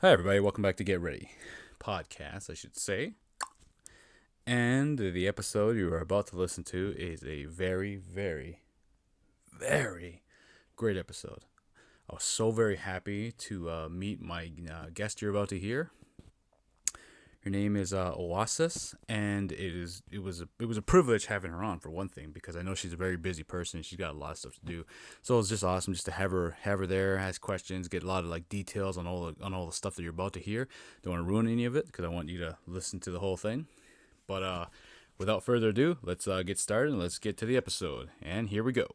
Hi, everybody. Welcome back to Get Ready podcast, I should say. And the episode you are about to listen to is a very, very, very great episode. I was so very happy to meet my guest you're about to hear. Her name is awāsis, and it was a privilege having her on, for one thing, because I know she's a very busy person and she's got a lot of stuff to do. So it was just awesome just to have her there, ask questions, get a lot of like details on all the stuff that you're about to hear. Don't want to ruin any of it because I want you to listen to the whole thing. But without further ado, let's get started and let's get to the episode. And here we go.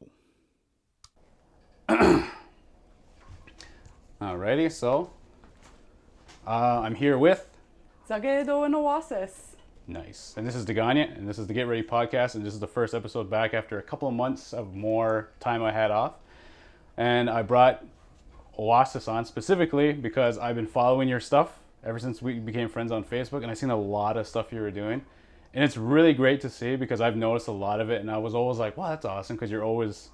Alrighty, so I'm here with. Sākihitowin awāsis. Nice. And this is Degania, and this is the Get Ready podcast, and this is the first episode back after a couple of months of more time I had off. And I brought awāsis on specifically because I've been following your stuff ever since we became friends on Facebook, and I've seen a lot of stuff you were doing. And it's really great to see because I've noticed a lot of it, and I was always like, wow, that's awesome, because you're always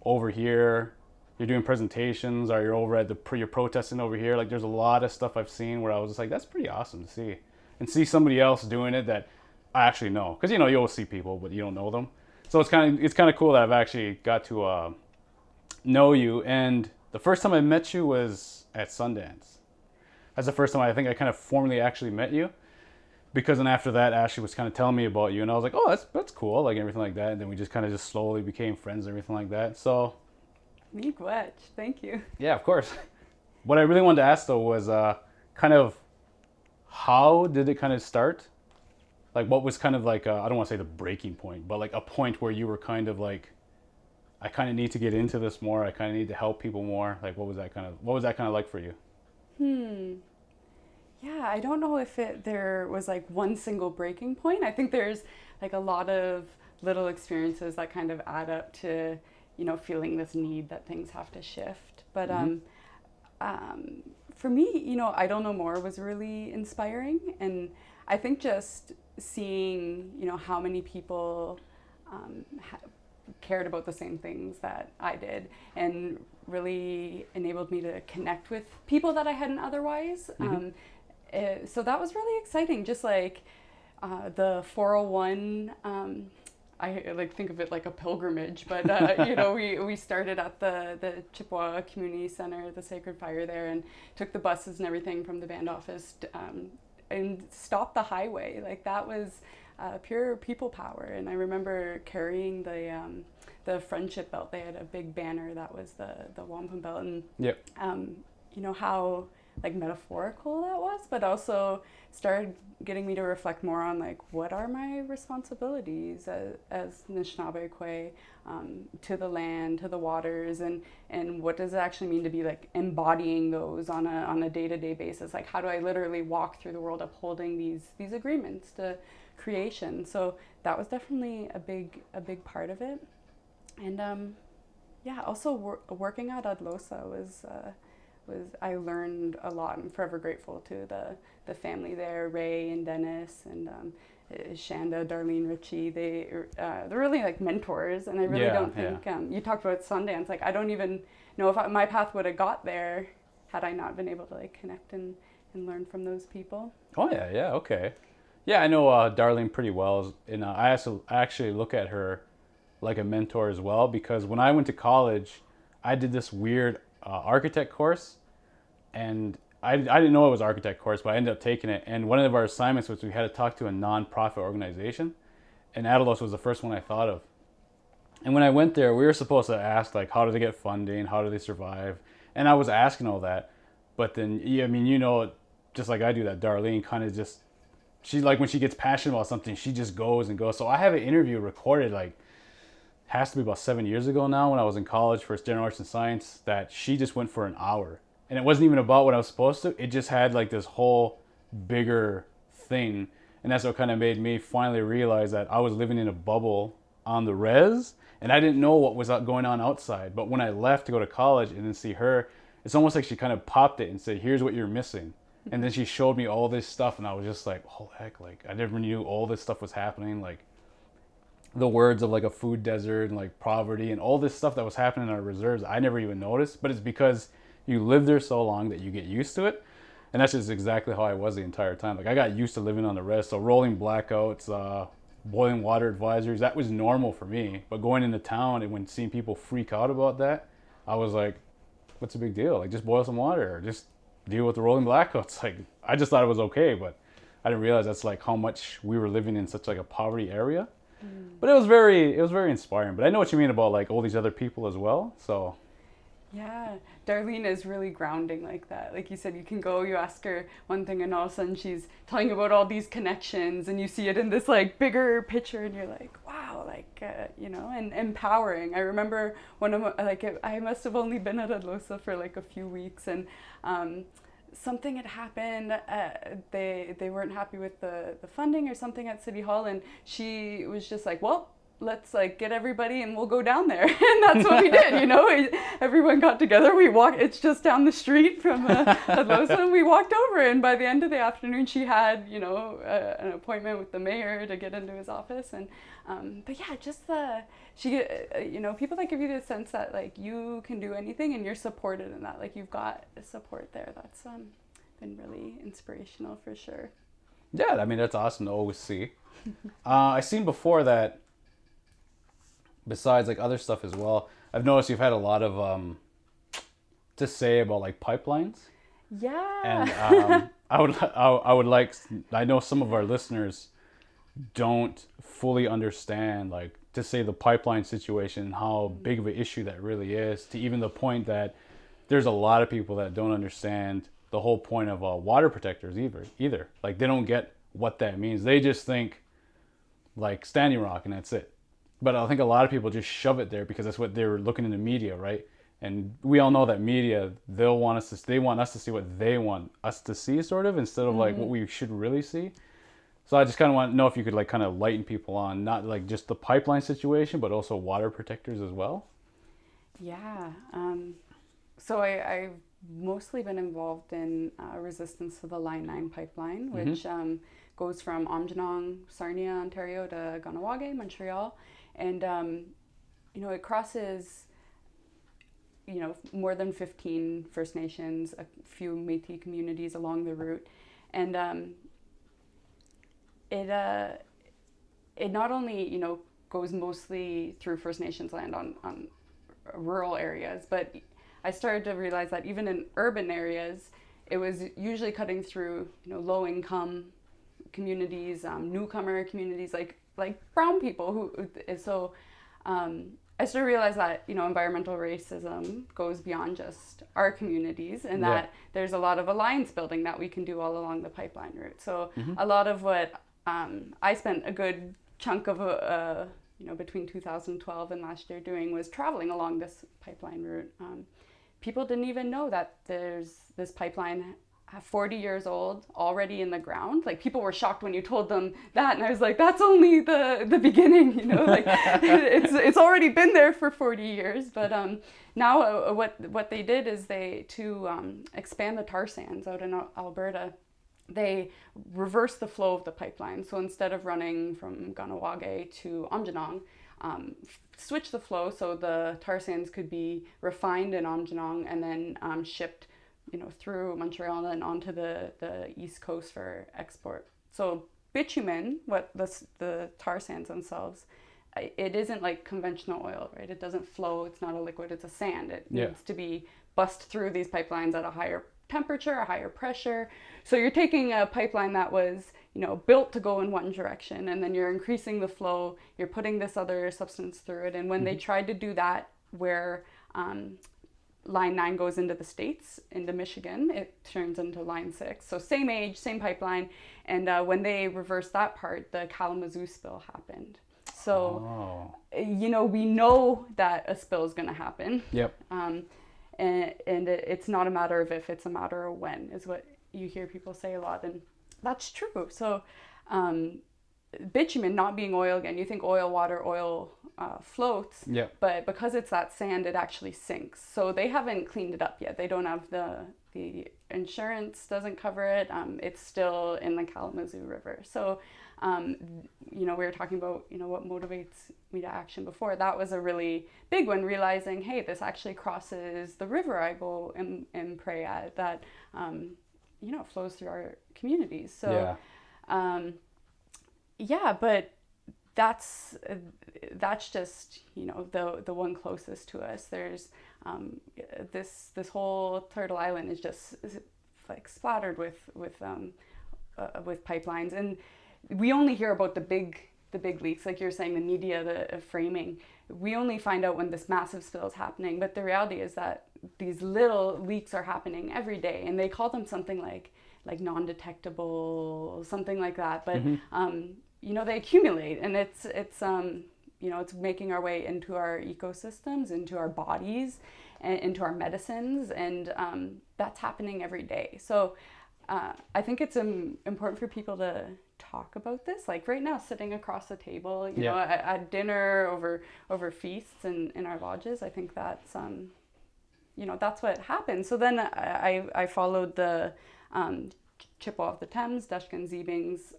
over here, you're doing presentations, or you're over at you're protesting over here. Like, there's a lot of stuff I've seen where I was just like, that's pretty awesome to see. And see somebody else doing it that I actually know. Because, you always see people, but you don't know them. So it's kind of cool that I've actually got to know you. And the first time I met you was at Sundance. That's the first time I think I kind of formally actually met you. Because then after that, Ashley was kind of telling me about you. And I was like, oh, that's cool, like everything like that. And then we just kind of just slowly became friends and everything like that. So... Miigwech. Thank you. Yeah, of course. What I really wanted to ask though was kind of how did it kind of start? Like, what was kind of like I don't want to say the breaking point, but like a point where you were kind of like, I kind of need to get into this more. I kind of need to help people more. Like, what was that kind of like for you? Yeah, I don't know if there was like one single breaking point. I think there's like a lot of little experiences that kind of add up to, feeling this need that things have to shift. But for me, I Don't Know More was really inspiring. And I think just seeing, how many people cared about the same things that I did and really enabled me to connect with people that I hadn't otherwise. So that was really exciting. Just like the 401, I like think of it like a pilgrimage, but we started at the Chippewa Community Center, the Sacred Fire there, and took the buses and everything from the band office and stopped the highway. Like, that was pure people power. And I remember carrying the friendship belt. They had a big banner that was the wampum belt, and Yep. How like metaphorical that was, but also started getting me to reflect more on like, what are my responsibilities as Anishinaabe to the land, to the waters, and what does it actually mean to be like embodying those on a day-to-day basis? Like, how do I literally walk through the world upholding these agreements to creation? So that was definitely a big part of it. And also working at Adlosa was I learned a lot. I'm forever grateful to the family there, Ray and Dennis and Shanda, Darlene, Richie. They're really like mentors, and I really don't think you talked about Sundance. Like, I don't even know if my path would have got there had I not been able to like connect and learn from those people. Oh yeah, okay. Yeah, I know Darlene pretty well, and I actually look at her like a mentor as well, because when I went to college, I did this weird architect course, and I didn't know it was architect course, but I ended up taking it. And one of our assignments was we had to talk to a non-profit organization, and Adalos was the first one I thought of. And when I went there, we were supposed to ask like, how do they get funding, how do they survive, and I was asking all that. But then, just like I do, that Darlene kind of just, she's like, when she gets passionate about something, she just goes and goes. So I have an interview recorded like, has to be about 7 years ago now, when I was in college for general arts and science, that she just went for an hour. And it wasn't even about what I was supposed to. It just had like this whole bigger thing. And that's what kind of made me finally realize that I was living in a bubble on the res, and I didn't know what was going on outside. But when I left to go to college and then see her, it's almost like she kind of popped it and said, here's what you're missing. And then she showed me all this stuff, and I was just like, oh heck, like I never knew all this stuff was happening. Like, the words of like a food desert and like poverty and all this stuff that was happening in our reserves, I never even noticed. But it's because you live there so long that you get used to it. And that's just exactly how I was the entire time. Like I got used to living on the res, so rolling blackouts, boiling water advisories, that was normal for me. But going into town and when seeing people freak out about that, I was like, what's the big deal? Like just boil some water or just deal with the rolling blackouts. Like I just thought it was okay, but I didn't realize that's like how much we were living in such like a poverty area. But it was very inspiring. But I know what you mean about like all these other people as well. So Yeah, Darlene is really grounding like that. Like you said, you can go, you ask her one thing, and all of a sudden she's telling you about all these connections, and you see it in this like bigger picture, and you're like, wow, like you know, and empowering. I remember one of my, like I must have only been at Alosa for like a few weeks, and something had happened. They weren't happy with the funding or something at City Hall, and she was just like, well, let's like get everybody and we'll go down there. And that's what we did, you know. Everyone got together, we walked, it's just down the street from Alosa, and we walked over, and by the end of the afternoon she had, you know, an appointment with the mayor to get into his office. And but yeah, just you know, people that give you the sense that like you can do anything and you're supported in that, like you've got support there. That's been really inspirational for sure. yeah, I mean that's awesome to always see. I seen before that besides like other stuff as well, I've noticed you've had a lot of to say about like pipelines. Yeah. And I would like, I know some of our listeners don't fully understand like to say the pipeline situation, how big of an issue that really is, to even the point that there's a lot of people that don't understand the whole point of water protectors either. Like they don't get what that means. They just think like Standing Rock and that's it. But I think a lot of people just shove it there because that's what they're looking in the media, right? And we all know that media, they want us to see what they want us to see, sort of, instead of like what we should really see. So I just kind of want to know if you could like kind of lighten people on not like just the pipeline situation, but also water protectors as well. Yeah. So I've mostly been involved in resistance to the Line 9 pipeline, which goes from Aamjiwnaang, Sarnia, Ontario to Ganawage, Montreal. And, you know, it crosses, you know, more than 15 First Nations, a few Métis communities along the route. And it not only, you know, goes mostly through First Nations land on rural areas, but I started to realize that even in urban areas, it was usually cutting through, you know, low-income communities, newcomer communities, like brown people who. So I started to realize that, you know, environmental racism goes beyond just our communities, and that there's a lot of alliance building that we can do all along the pipeline route. So a lot of what I spent a good chunk of you know, between 2012 and last year doing was traveling along this pipeline route. People didn't even know that there's this pipeline 40 years old already in the ground. Like people were shocked when you told them that, and I was like, that's only the beginning, you know, like it's already been there for 40 years. But now what they did is to expand the tar sands out in Alberta, they reversed the flow of the pipeline. So instead of running from Ganawage to Aamjiwnaang, switch the flow so the tar sands could be refined in Aamjiwnaang and then shipped, you know, through Montreal and then onto the East Coast for export. So bitumen, what the tar sands themselves, it isn't like conventional oil, right? It doesn't flow. It's not a liquid. It's a sand. It needs to be bust through these pipelines at a higher temperature, a higher pressure. So you're taking a pipeline that was, you know, built to go in one direction, and then you're increasing the flow, you're putting this other substance through it. And when they tried to do that where Line 9 goes into the States, into Michigan, it turns into Line 6. So same age, same pipeline. And when they reversed that part, the Kalamazoo spill happened. So, you know, we know that a spill is going to happen. Yep. And it's not a matter of if, it's a matter of when, is what you hear people say a lot. And that's true. So bitumen not being oil, again, you think oil, water, oil floats, but because it's that sand, it actually sinks. So they haven't cleaned it up yet. They don't have the insurance doesn't cover it. It's still in the Kalamazoo River. So, you know, we were talking about, you know, what motivates me to action before. That was a really big one, realizing, hey, this actually crosses the river I go and pray at, that, flows through our communities. So Yeah. yeah, but that's just the one closest to us. There's this whole Turtle Island is just like splattered with pipelines, and we only hear about the big leaks, like you're saying, the media, the framing. We only find out when this massive spill is happening, but the reality is that these little leaks are happening every day, and they call them something like non-detectable, something like that. But they accumulate, and it's making our way into our ecosystems, into our bodies, and into our medicines, and that's happening every day. So I think it's important for people to talk about this. Like right now, sitting across the table, at dinner over feasts in our lodges. I think that's that's what happened. So then I followed the Chippewa of the Thames, Dushkin Ziebing's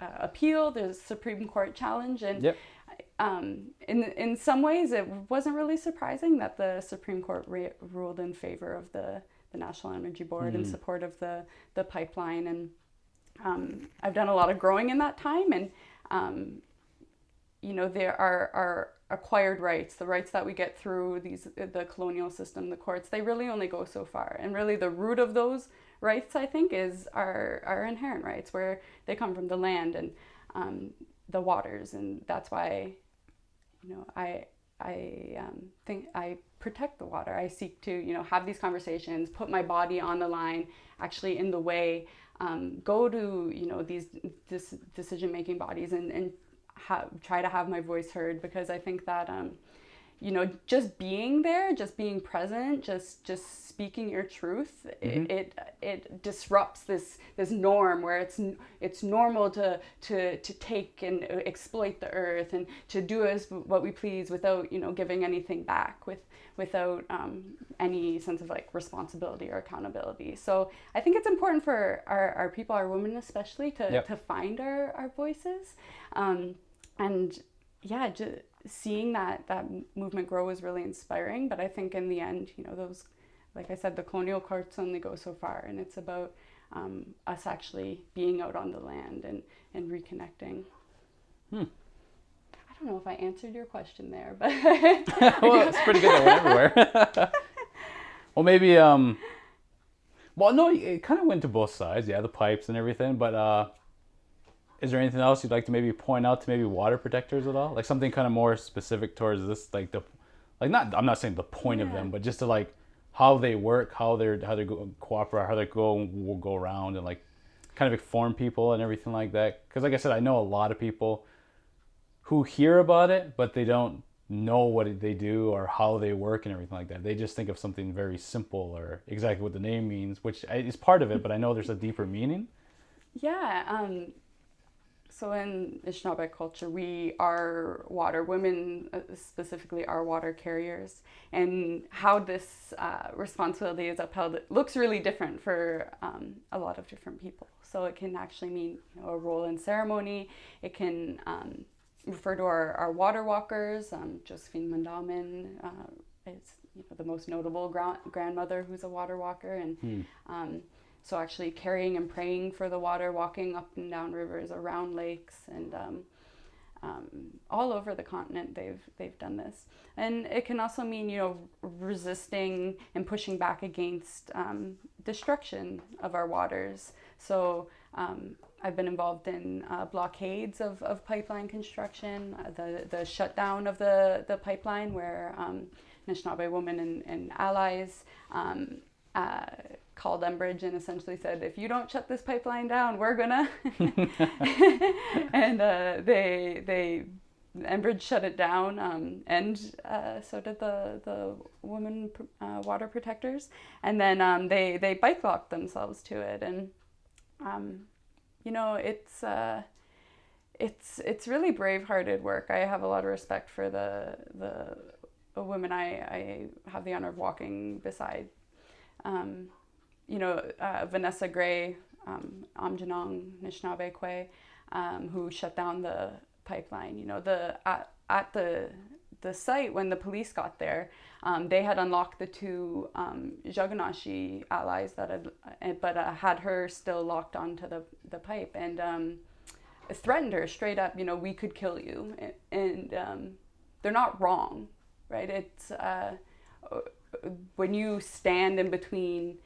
appeal, the Supreme Court challenge, and Yep. In some ways, it wasn't really surprising that the Supreme Court ruled in favor of the National Energy Board in support of the pipeline. And I've done a lot of growing in that time, and there are acquired rights, the rights that we get through the colonial system, the courts. They really only go so far, and really the root of those rights, I think, is our inherent rights, where they come from the land and the waters. And that's why I think I protect the water. I seek to have these conversations, put my body on the line, actually in the way, go to these decision-making bodies and try to have my voice heard, because I think that just being there, just being present, just speaking your truth, it disrupts this norm where it's normal to take and exploit the earth and to do what we please without giving anything back, without any sense of like responsibility or accountability. So I think it's important for our people, our women especially, to find our voices, and yeah, seeing that movement grow was really inspiring. But I think in the end, those, like I said, the colonial courts only go so far, and it's about us actually being out on the land and reconnecting. I don't know if I answered your question there, but Well, it's pretty good. That went everywhere. Well, maybe well, no, it kind of went to both sides. Yeah, the pipes and everything. But is there anything else you'd like to maybe point out to maybe water protectors at all? Like something kind of more specific towards this, like not, I'm not saying the point of them, but just to like how they work, how they go cooperate, how they will go around and like kind of inform people and everything like that. Because like I said, I know a lot of people who hear about it, but they don't know what they do or how they work and everything like that. They just think of something very simple or exactly what the name means, which is part of it, but I know there's a deeper meaning. Yeah. So in Anishinaabe culture, we are water. Women specifically are water carriers. And how this responsibility is upheld, it looks really different for a lot of different people. So it can actually mean a role in ceremony. It can refer to our water walkers. Josephine Mandamin is the most notable grandmother who's a water walker. And so actually carrying and praying for the water, walking up and down rivers, around lakes, and all over the continent they've done this. And it can also mean resisting and pushing back against destruction of our waters. So I've been involved in blockades of pipeline construction, the shutdown of the pipeline, where Anishinaabe women and allies called Enbridge and essentially said, if you don't shut this pipeline down, we're gonna. And Enbridge shut it down, and so did the women water protectors. And then they bike locked themselves to it, and it's really brave-hearted work. I have a lot of respect for the women I have the honor of walking beside. Vanessa Gray, Amjanong Anishinaabe Kwe, who shut down the pipeline. At the the site when the police got there. They had unlocked the two Jagunashi allies but had her still locked onto the pipe, and threatened her straight up. We could kill you, and they're not wrong, right? It's when you stand in between.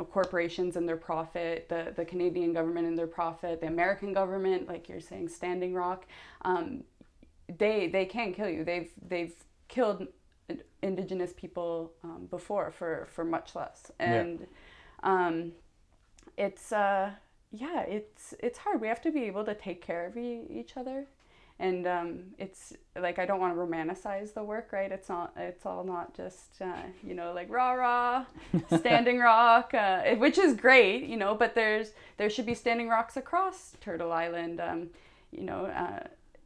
Corporations and their profit, the Canadian government and their profit, the American government, like you're saying, Standing Rock, they can't kill you. They've killed Indigenous people before for much less, and it's hard. We have to be able to take care of each other. And it's like, I don't want to romanticize the work, right? It's all not just, like rah rah, Standing Rock, which is great, but there should be Standing Rocks across Turtle Island.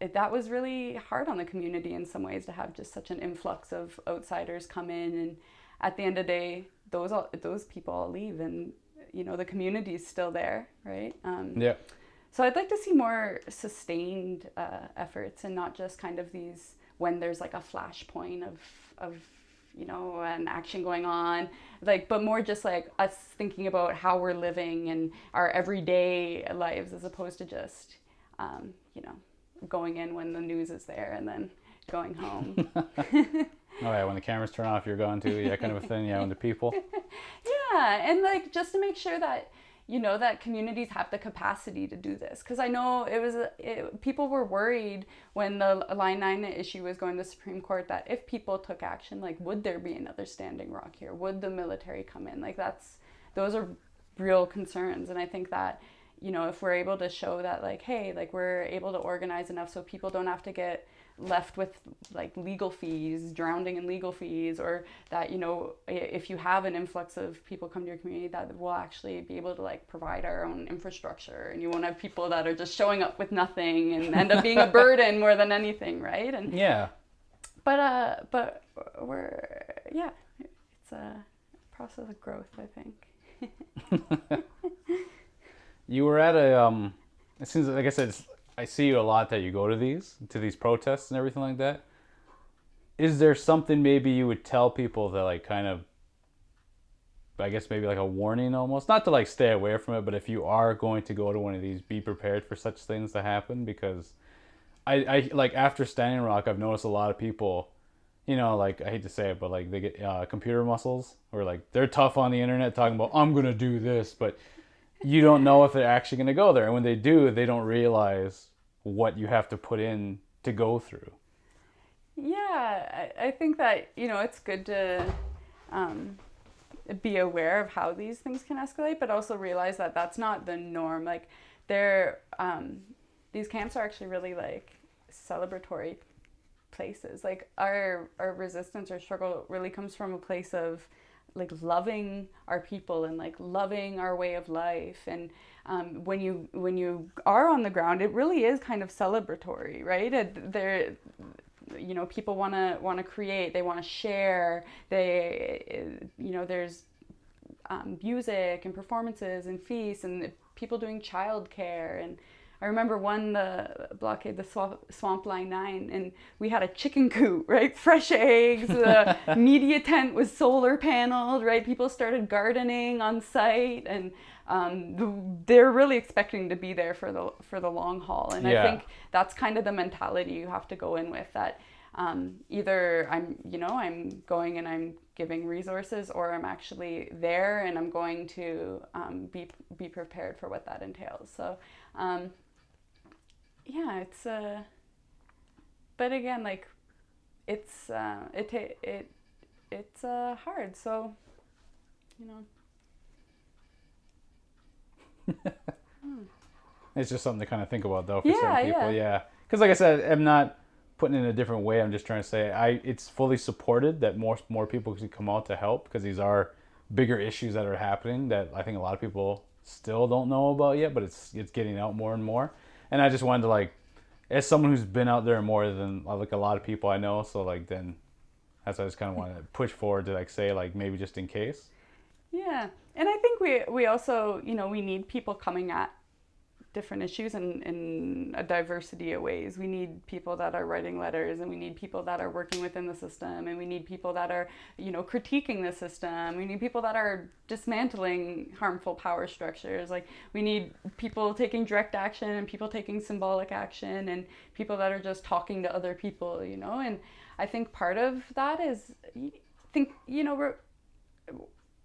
That was really hard on the community in some ways, to have just such an influx of outsiders come in. And at the end of the day, those people all leave, and, the community is still there, right? Yeah. So I'd like to see more sustained efforts, and not just kind of these when there's like a flashpoint of an action going on, but more just like us thinking about how we're living and our everyday lives, as opposed to just going in when the news is there and then going home. Oh yeah, when the cameras turn off, you're gone too. Yeah, kind of a thing. Yeah, when the people. Yeah, and like just to make sure that. That communities have the capacity to do this. Because I know people were worried when the Line 9 issue was going to the Supreme Court, that if people took action, like, would there be another Standing Rock here? Would the military come in? Like, those are real concerns. And I think that, if we're able to show that, like, hey, like, we're able to organize enough so people don't have to get left with like legal fees, drowning in legal fees, or that if you have an influx of people come to your community, that we'll actually be able to like provide our own infrastructure, and you won't have people that are just showing up with nothing and end up being a burden more than anything, right? And yeah, but it's a process of growth, I think. You were at a it seems like I said, I see you a lot that you go to these protests and everything like that. Is there something maybe you would tell people that like kind of, I guess maybe like a warning almost, not to like stay away from it, but if you are going to go to one of these, be prepared for such things to happen? Because I like after Standing Rock, I've noticed a lot of people, like I hate to say it, but like they get computer muscles, or like they're tough on the internet talking about I'm gonna do this, but you don't know if they're actually going to go there. And when they do, they don't realize what you have to put in to go through. Yeah, I think that, it's good to be aware of how these things can escalate, but also realize that that's not the norm. Like, these camps are actually really like celebratory places. Like our resistance or struggle really comes from a place of like loving our people and like loving our way of life. And when you are on the ground, it really is kind of celebratory, right? People want to create, they want to share, there's music and performances and feasts and people doing childcare. And I remember the blockade, the Swamp Line 9, and we had a chicken coop, right? Fresh eggs, the media tent was solar paneled, right? People started gardening on site, and they're really expecting to be there for the long haul. And I think that's kind of the mentality you have to go in with, that either I'm going and I'm giving resources, or I'm actually there and I'm going to be prepared for what that entails. So it's but again, like it's hard, so It's just something to kind of think about though for certain people. Yeah, because like I said, I'm not putting it in a different way. I'm just trying to say it's fully supported that more people should come out to help, because these are bigger issues that are happening that I think a lot of people still don't know about yet, but it's getting out more and more. And I just wanted to, like, as someone who's been out there more than like a lot of people I know, so like then that's why I just kind of wanted to push forward to like say like maybe just in case. Yeah, and I think we also we need people coming at different issues in a diversity of ways. We need people that are writing letters, and we need people that are working within the system, and we need people that are, critiquing the system. We need people that are dismantling harmful power structures. Like, we need people taking direct action and people taking symbolic action and people that are just talking to other people, And I think part of that is, we're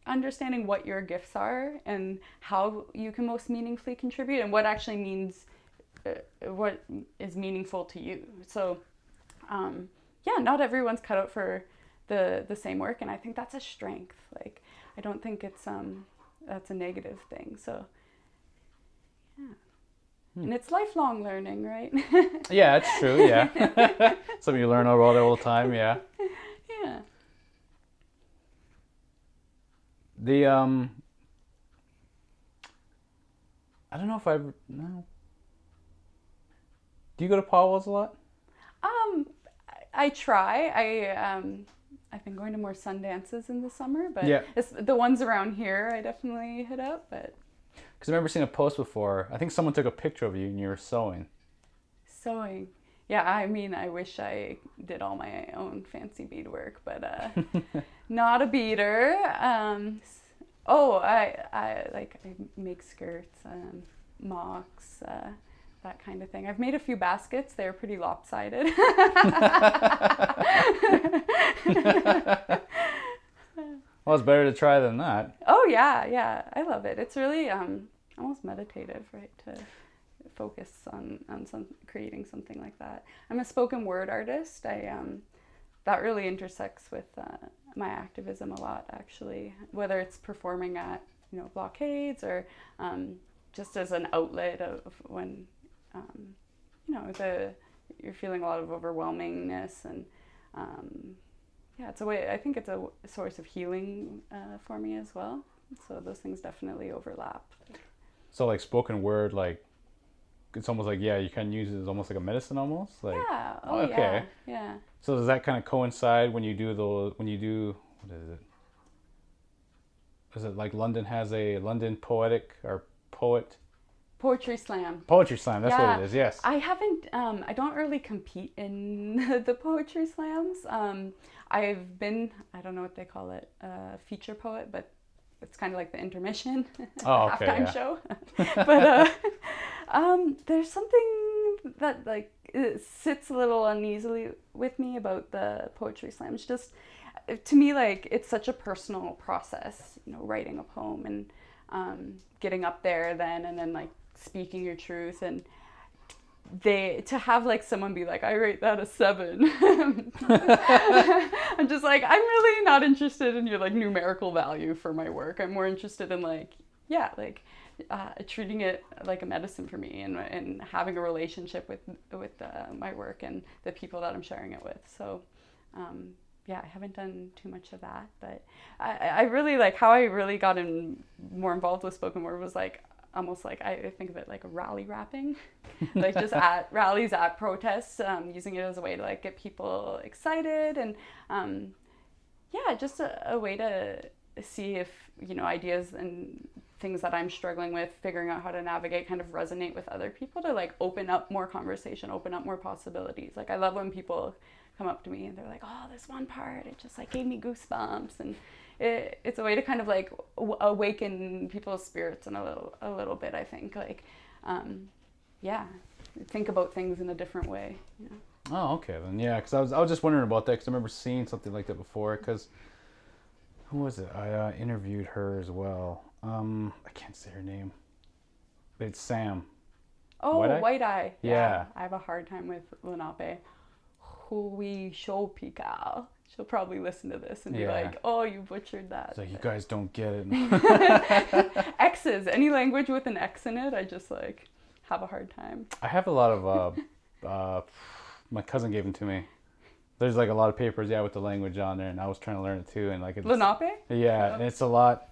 understanding what your gifts are and how you can most meaningfully contribute and what actually means what is meaningful to you. So not everyone's cut out for the same work, and I think that's a strength. Like, I don't think it's that's a negative thing. So and it's lifelong learning, right? Yeah, it's true. Yeah. Something you learn about all the time. Yeah. Yeah. The I don't know if no. Do you go to powwows a lot? I try. I've been going to more sun dances in the summer, but yeah. The ones around here I definitely hit up. But because I remember seeing a post before. I think someone took a picture of you and you were sewing. Sewing. Yeah, I mean, I wish I did all my own fancy beadwork, but not a beader. I make skirts, mocks, that kind of thing. I've made a few baskets. They're pretty lopsided. Well, it's better to try than that. Oh yeah, I love it. It's really almost meditative, right? To focus on creating something like that. I'm a spoken word artist. That really intersects with my activism a lot, actually. Whether it's performing at blockades or just as an outlet of when you're feeling a lot of overwhelmingness, and it's a way. I think it's a source of healing for me as well. So those things definitely overlap. So like spoken word, like it's almost like you can use it as almost like a medicine, almost like okay. Yeah. So does that kind of coincide when you do what is it? Is it like London has a London Poetry slam. Poetry slam, that's what it is, yes. I haven't, I don't really compete in the poetry slams. I've been, I don't know what they call it, feature poet, but it's kind of like the intermission, halftime show. But there's something that like it sits a little uneasily with me about the poetry slams. Just to me, like, it's such a personal process, writing a poem and getting up there and then like speaking your truth, and to have like someone be like, I rate that a 7. I'm just like, I'm really not interested in your like numerical value for my work. I'm more interested in treating it like a medicine for me, and having a relationship with my work and the people that I'm sharing it with. So I haven't done too much of that, but I really like how I really got more involved with spoken word was like almost like I think of it like a rally rapping, like just at rallies, at protests, using it as a way to like get people excited, and just a way to see if ideas and things that I'm struggling with, figuring out how to navigate, kind of resonate with other people, to like open up more conversation, open up more possibilities. Like, I love when people come up to me and they're like, oh, this one part, it just like gave me goosebumps, and it's a way to kind of like awaken people's spirits in a little bit, I think, like think about things in a different way. Oh, okay then. Yeah, because I was just wondering about that, because I remember seeing something like that before. Because who was it? I interviewed her as well. I can't say her name, but it's Sam. Oh, White Eye. Yeah. I have a hard time with Lenape. Hui Shou Pikao. She'll probably listen to this and be like, oh, you butchered that. It's like, you guys don't get it. X's. Any language with an X in it, I just like have a hard time. I have a lot of, my cousin gave them to me. There's like a lot of papers, with the language on there, and I was trying to learn it too. And like, it's, Lenape? Yeah, and it's a lot.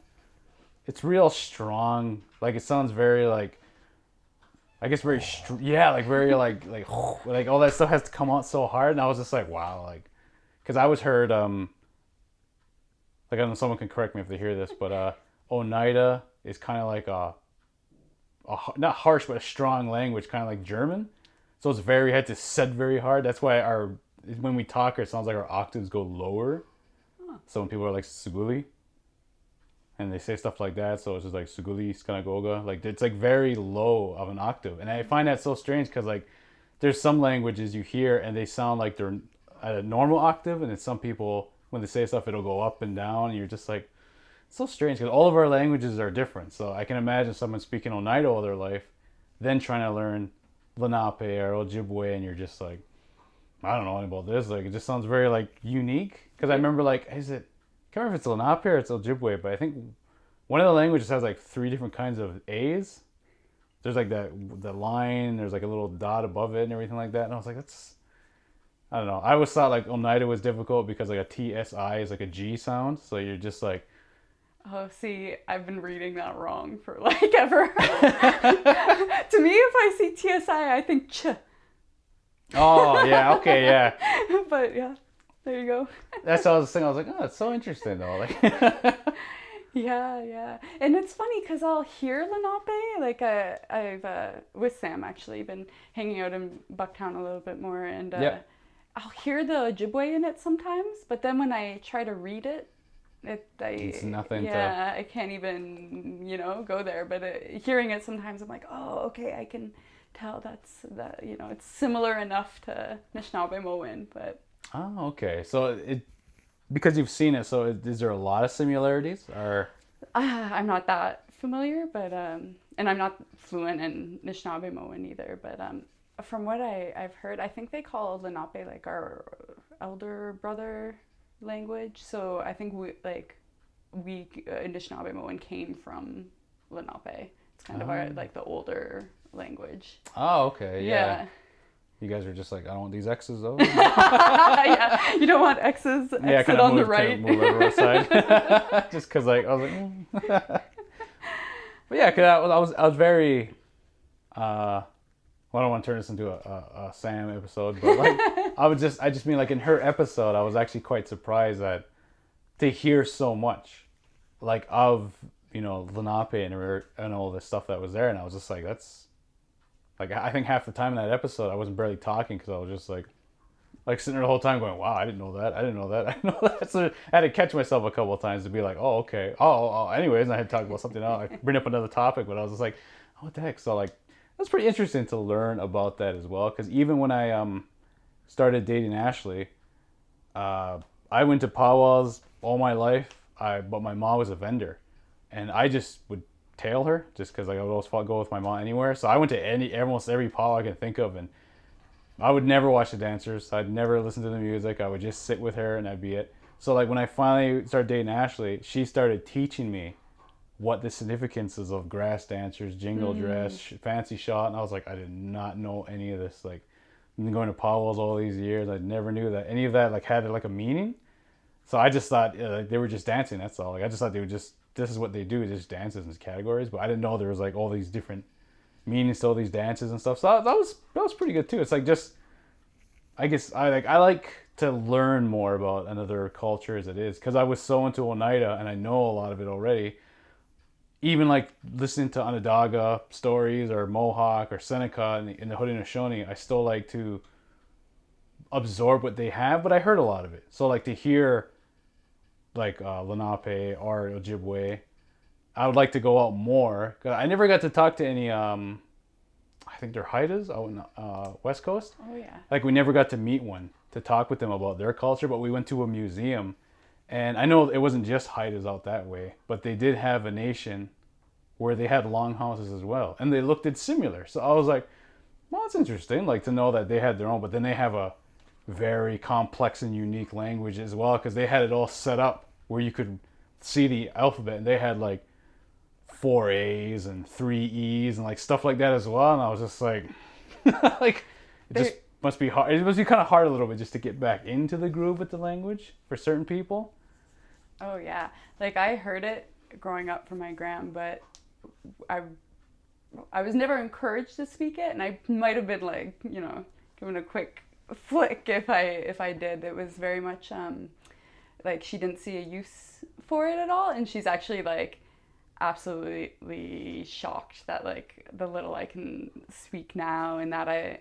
It's real strong. Like, it sounds very like, I guess very, like very like all that stuff has to come out so hard. And I was just like, wow, like, because I was heard, like, I don't know, someone can correct me if they hear this, but Oneida is kind of like a not harsh, but a strong language, kind of like German. So it's very, had to said very hard. That's why when we talk, it sounds like our octaves go lower. So when people are like Suguli, and they say stuff like that, so it's just like Suguli, Skanagoga, like it's like very low of an octave. And I find that so strange because like there's some languages you hear and they sound like they're at a normal octave, and then some people, when they say stuff, it'll go up and down, and you're just like, it's so strange because all of our languages are different. So I can imagine someone speaking Oneida all their life, then trying to learn Lenape or Ojibwe, and you're just like, I don't know anything about this. Like, it just sounds very like unique. Because I remember like, I can't remember if it's Lenape or it's Ojibwe, but I think one of the languages has like 3 different kinds of A's. There's like the line, there's like a little dot above it and everything like that. And I was like, I don't know. I always thought like Oneida was difficult because like a TSI is like a G sound. So you're just like, oh, see, I've been reading that wrong for like ever. To me, if I see TSI, I think ch. oh, yeah, okay, yeah. But yeah, there you go. That's what I was thinking. I was like, oh, it's so interesting though. Like, Yeah. And it's funny because I'll hear Lenape. Like, I've, with Sam, actually, been hanging out in Bucktown a little bit more. And yeah. I'll hear the Ojibwe in it sometimes. But then when I try to read it, it's nothing. Yeah, I can't even, go there. But hearing it sometimes, I'm like, oh, okay, I can tell that, it's similar enough to Anishinaabe-Mowin. But Oh, okay. So because you've seen it, so is there a lot of similarities, or? I'm not that familiar, but and I'm not fluent in Anishinaabe-Mowin either. But from what I've heard, I think they call Lenape like our elder brother language. So I think we Anishinaabe-Mowin came from Lenape. It's kind of our like the older language. Oh, okay, yeah. Yeah. You guys are just like, I don't want these X's though. Yeah, you don't want X's exit on the right. Move over aside. Just because like I was like, but yeah, because I was very. Well, I don't want to turn this into a Sam episode, but like I just mean like in her episode, I was actually quite surprised to hear so much, like of Lenape and all this stuff that was there, and I was just like, that's. Like, I think half the time in that episode, I wasn't barely talking because I was just like sitting there the whole time going, wow, I didn't know that. I didn't know that. I didn't know that. So I had to catch myself a couple of times to be like, oh, okay. Oh, anyways, and I had to talk about something else. I bring up another topic, but I was just like, oh, what the heck? So, like, that's pretty interesting to learn about that as well. Because even when I started dating Ashley, I went to powwows all my life, but my mom was a vendor. And I just would tail her just because I would always go with my mom anywhere. So I went to almost every powwow I can think of, and I would never watch the dancers. I'd never listen to the music. I would just sit with her and that'd be it. So like when I finally started dating Ashley, she started teaching me what the significance is of grass dancers, jingle dress, fancy shot, and I was like, I did not know any of this. Like, I've been going to powwows all these years. I never knew that any of that like had like a meaning. So I just thought they were just dancing. That's all. Like I just thought they would just. This is what they do, just dances and categories, but I didn't know there was like all these different meanings to all these dances and stuff. So that was pretty good too. It's like just, I guess I like to learn more about another culture as it is, because I was so into Oneida and I know a lot of it already. Even like listening to Onondaga stories or Mohawk or Seneca in the Haudenosaunee, I still like to absorb what they have, but I heard a lot of it. So like to hear like Lenape or Ojibwe, I would like to go out more. I never got to talk to any I think they're Haidas out in West Coast. Oh yeah. Like we never got to meet one to talk with them about their culture, but we went to a museum, and I know it wasn't just Haidas out that way, but they did have a nation where they had longhouses as well, and they looked similar. So I was like, well, that's interesting, like to know that they had their own, but then they have a very complex and unique language as well, because they had it all set up where you could see the alphabet, and they had like 4 A's and 3 E's and like stuff like that as well. And I was just like, like it just must be hard. It must be kind of hard a little bit just to get back into the groove with the language for certain people. Oh yeah, like I heard it growing up from my gram, but I was never encouraged to speak it, and I might have been like, given a quick flick if I did. It was very much like she didn't see a use for it at all, and she's actually like absolutely shocked that like the little I can speak now, and that I,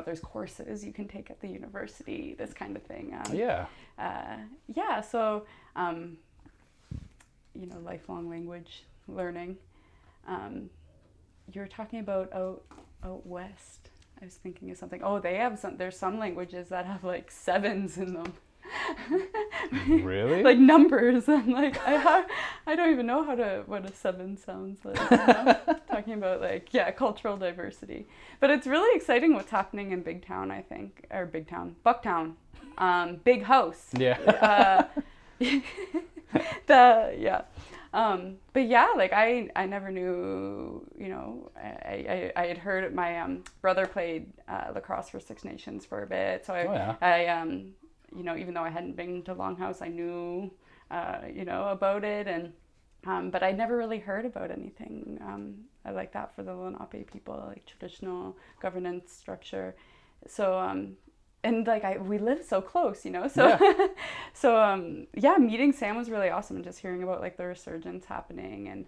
there's courses you can take at the university, this kind of thing. Yeah. Yeah. So, lifelong language learning. You were talking about out west. I was thinking of something. Oh, there's some languages that have like sevens in them. Really? Like numbers. I'm like, I don't even know what a seven sounds like. Talking about like, yeah, cultural diversity. But it's really exciting what's happening in Big Town, I think. Or Big Town. Bucktown. Big house. Yeah. But yeah, like I never knew, I had heard my brother played lacrosse for Six Nations for a bit. So even though I hadn't been to Longhouse, I knew, about it. And, but I never really heard about anything like that for the Lenape people, like traditional governance structure. So, and like we live so close, so meeting Sam was really awesome, and just hearing about like the resurgence happening, and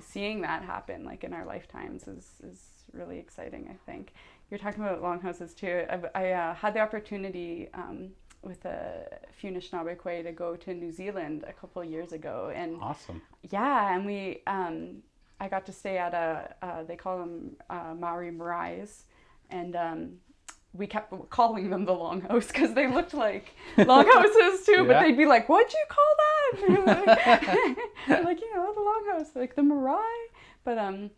seeing that happen like in our lifetimes is really exciting. I think you're talking about longhouses too. I had the opportunity with a few Anishinaabe to go to New Zealand a couple of years ago, and awesome. Yeah, and we I got to stay at they call them Maori Marais, and we kept calling them the longhouse because they looked like longhouses too, but they'd be like, "What'd you call that?" And like, the longhouse, like the marae. But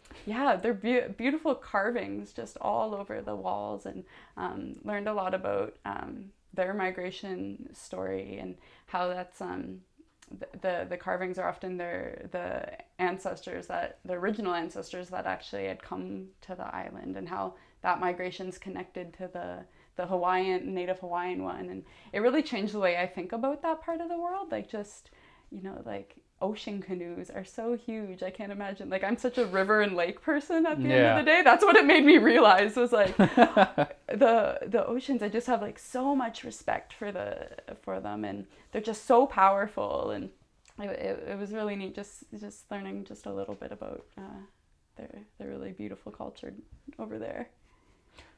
they're beautiful carvings just all over the walls, and learned a lot about their migration story, and how that's the carvings are often the original ancestors that actually had come to the island, and how that migration's connected to the Native Hawaiian one. And it really changed the way I think about that part of the world. Like just, like ocean canoes are so huge. I can't imagine, like I'm such a river and lake person at the end of the day. That's what it made me realize, was like the oceans, I just have like so much respect for them, and they're just so powerful. And it was really neat just learning just a little bit about their really beautiful culture over there.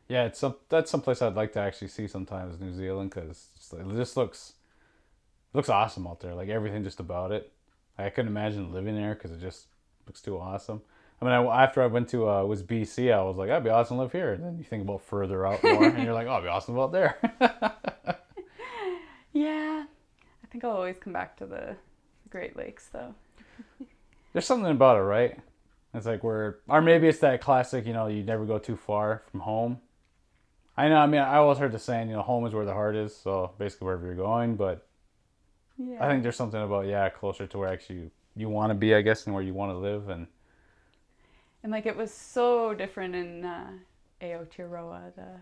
Yeah, that's someplace I'd like to actually see sometimes, New Zealand, because it just looks awesome out there. Like everything just about it. I couldn't imagine living there because it just looks too awesome. I mean, after I went to was BC, I was like, that'd be awesome to live here. And then you think about further out more, and you're like, oh, it'd be awesome about there. Yeah, I think I'll always come back to the Great Lakes, though. There's something about it, right? It's like or maybe it's that classic, you never go too far from home. I know, I mean, I always heard the saying, home is where the heart is, so basically wherever you're going, but yeah. I think there's something about, closer to where actually you want to be, I guess, and where you want to live. And like it was so different in Aotearoa, the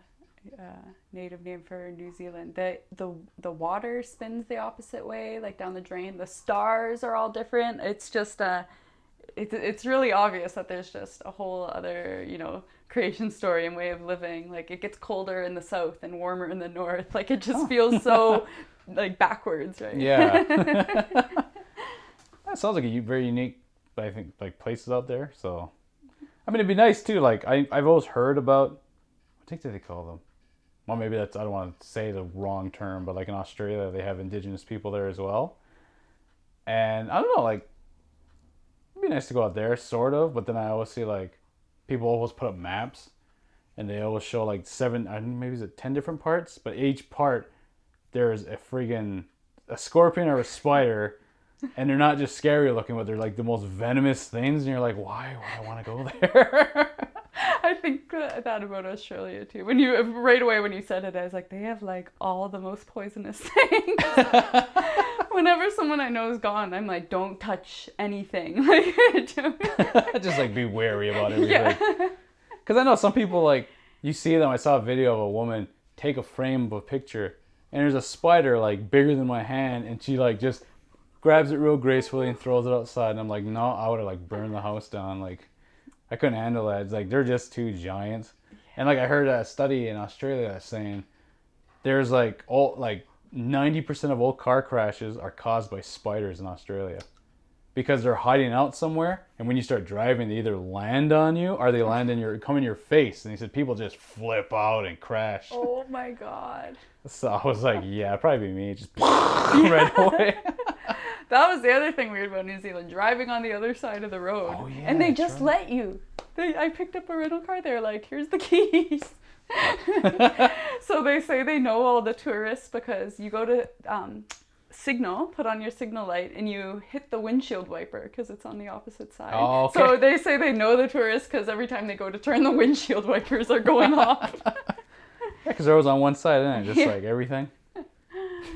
native name for New Zealand. The water spins the opposite way, like down the drain. The stars are all different. It's just it's really obvious that there's just a whole other, creation story and way of living. Like it gets colder in the south and warmer in the north. Like it just feels so like backwards, right? Yeah. That sounds like a very unique, I think, like places out there. So, I mean, it'd be nice too. Like I've always heard about, what do they call them? Well, maybe I don't want to say the wrong term, but like in Australia, they have indigenous people there as well. And I don't know, like, it'd be nice to go out there, sort of. But then I always see like people always put up maps, and they always show like 7, maybe is it 10 different parts, but each part there's a scorpion or a spider, and they're not just scary looking, but they're like the most venomous things, and you're like, why would I want to go there? I think that about Australia too. When you said it, I was like, they have like all the most poisonous things. Whenever someone I know is gone, I'm like, don't touch anything. Like, just like be wary about everything. Because I know some people, like, you see them. I saw a video of a woman take a frame of a picture, and there's a spider like bigger than my hand, and she like just grabs it real gracefully and throws it outside. And I'm like, no, I would have like burned the house down. Like, I couldn't handle that. It's like they're just two giants. And like I heard a study in Australia that's saying there's like 90% of all car crashes are caused by spiders in Australia. because they're hiding out somewhere, and when you start driving, they either land on you or they land come in your face. And he said people just flip out and crash. Oh my God. So I was like, yeah, it'd probably be me, just right away. That was the other thing weird about New Zealand, driving on the other side of the road. Oh, yeah, and they that's just right. let you. I picked up a rental car, they're like, here's the keys. So they say they know all the tourists because you go to signal, put on your signal light, and you hit the windshield wiper because it's on the opposite side. Oh, okay. So they say they know the tourists because every time they go to turn, the windshield wipers are going off. Yeah, because there was on one side, and just Yeah. like everything.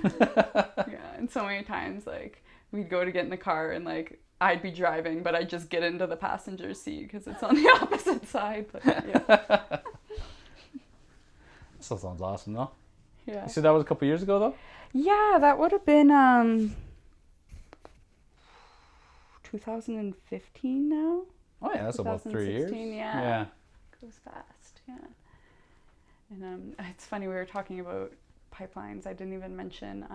Yeah, and so many times, like, we'd go to get in the car and, like, I'd be driving, but I'd just get into the passenger seat because it's on the opposite side. But, yeah. Still sounds awesome, though. Yeah. You said that was a couple years ago, though? Yeah, that would have been 2015 now. Oh, yeah, that's about 3 years. 2016, yeah. Yeah. Goes fast, yeah. And it's funny, we were talking about pipelines. I didn't even mention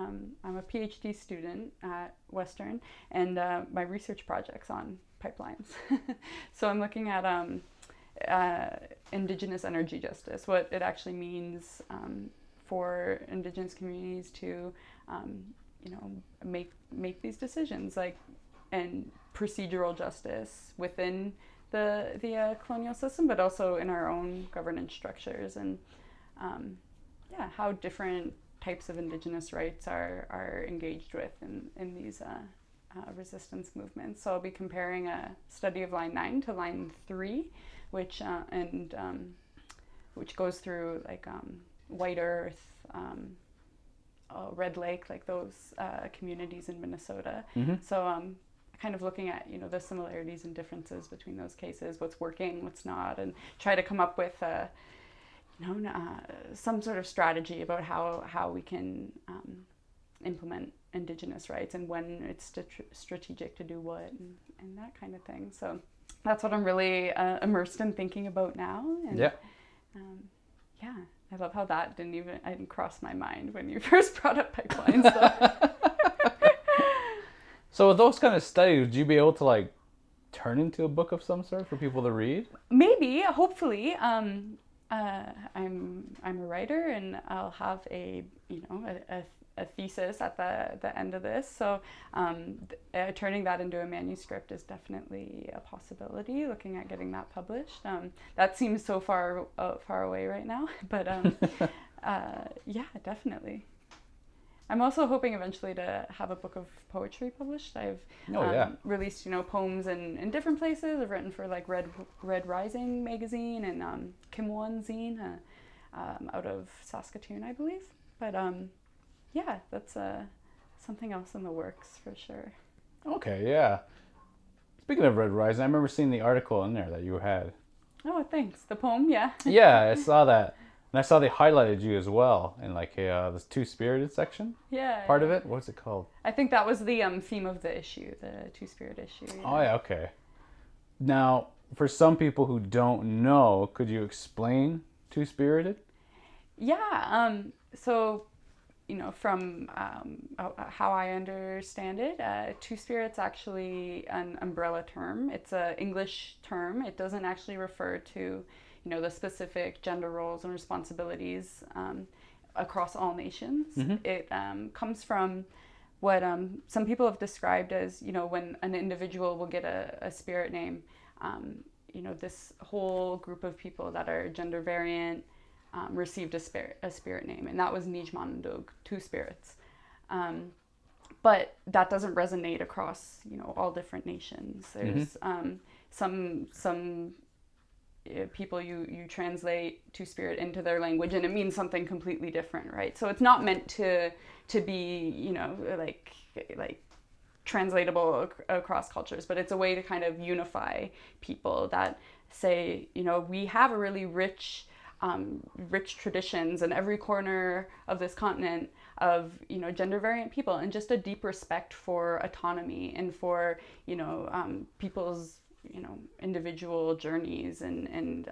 I'm a PhD student at Western, and my research project's on pipelines. So I'm looking at Indigenous energy justice, what it actually means for Indigenous communities to, make these decisions, like, and procedural justice within the colonial system, but also in our own governance structures, and how different types of Indigenous rights are engaged with in these resistance movements. So I'll be comparing a study of Line 9 to Line 3, which goes through like White Earth, Red Lake, like those communities in Minnesota. Mm-hmm. So kind of looking at the similarities and differences between those cases, what's working, what's not, and try to come up with some sort of strategy about how we can implement Indigenous rights and when it's strategic to do what, and that kind of thing. So that's what I'm really immersed in thinking about now. And, yeah. I love how that didn't cross my mind when you first brought up pipelines. So with those kind of studies, would you be able to like turn into a book of some sort for people to read? Maybe, hopefully. I'm a writer, and I'll have a thesis at the end of this. So turning that into a manuscript is definitely a possibility. Looking at getting that published. That seems so far away right now, but yeah, definitely. I'm also hoping eventually to have a book of poetry published. I've released poems in different places. I've written for like Red Rising magazine and Kim Won zine out of Saskatoon, I believe. But yeah, that's something else in the works for sure. Okay, yeah. Speaking of Red Rising, I remember seeing the article in there that you had. Oh, thanks. The poem, yeah. Yeah, I saw that. And I saw they highlighted you as well in like this Two-Spirited section. Yeah. Part of it? What's it called? I think that was the theme of the issue, the Two-Spirit issue. Yeah. Oh, yeah, okay. Now, for some people who don't know, could you explain Two-Spirited? Yeah. So, from how I understand it, Two-Spirit's actually an umbrella term. It's an English term. It doesn't actually refer to the specific gender roles and responsibilities across all nations. Mm-hmm. It comes from what some people have described as, when an individual will get a spirit name, this whole group of people that are gender variant received a spirit name, and that was Nijmanandug, two spirits. But that doesn't resonate across, all different nations. There's some people you translate Two-Spirit into their language and it means something completely different, right? So it's not meant to be like translatable across cultures, but it's a way to kind of unify people that say, we have a really rich traditions in every corner of this continent of gender variant people, and just a deep respect for autonomy and for people's individual journeys and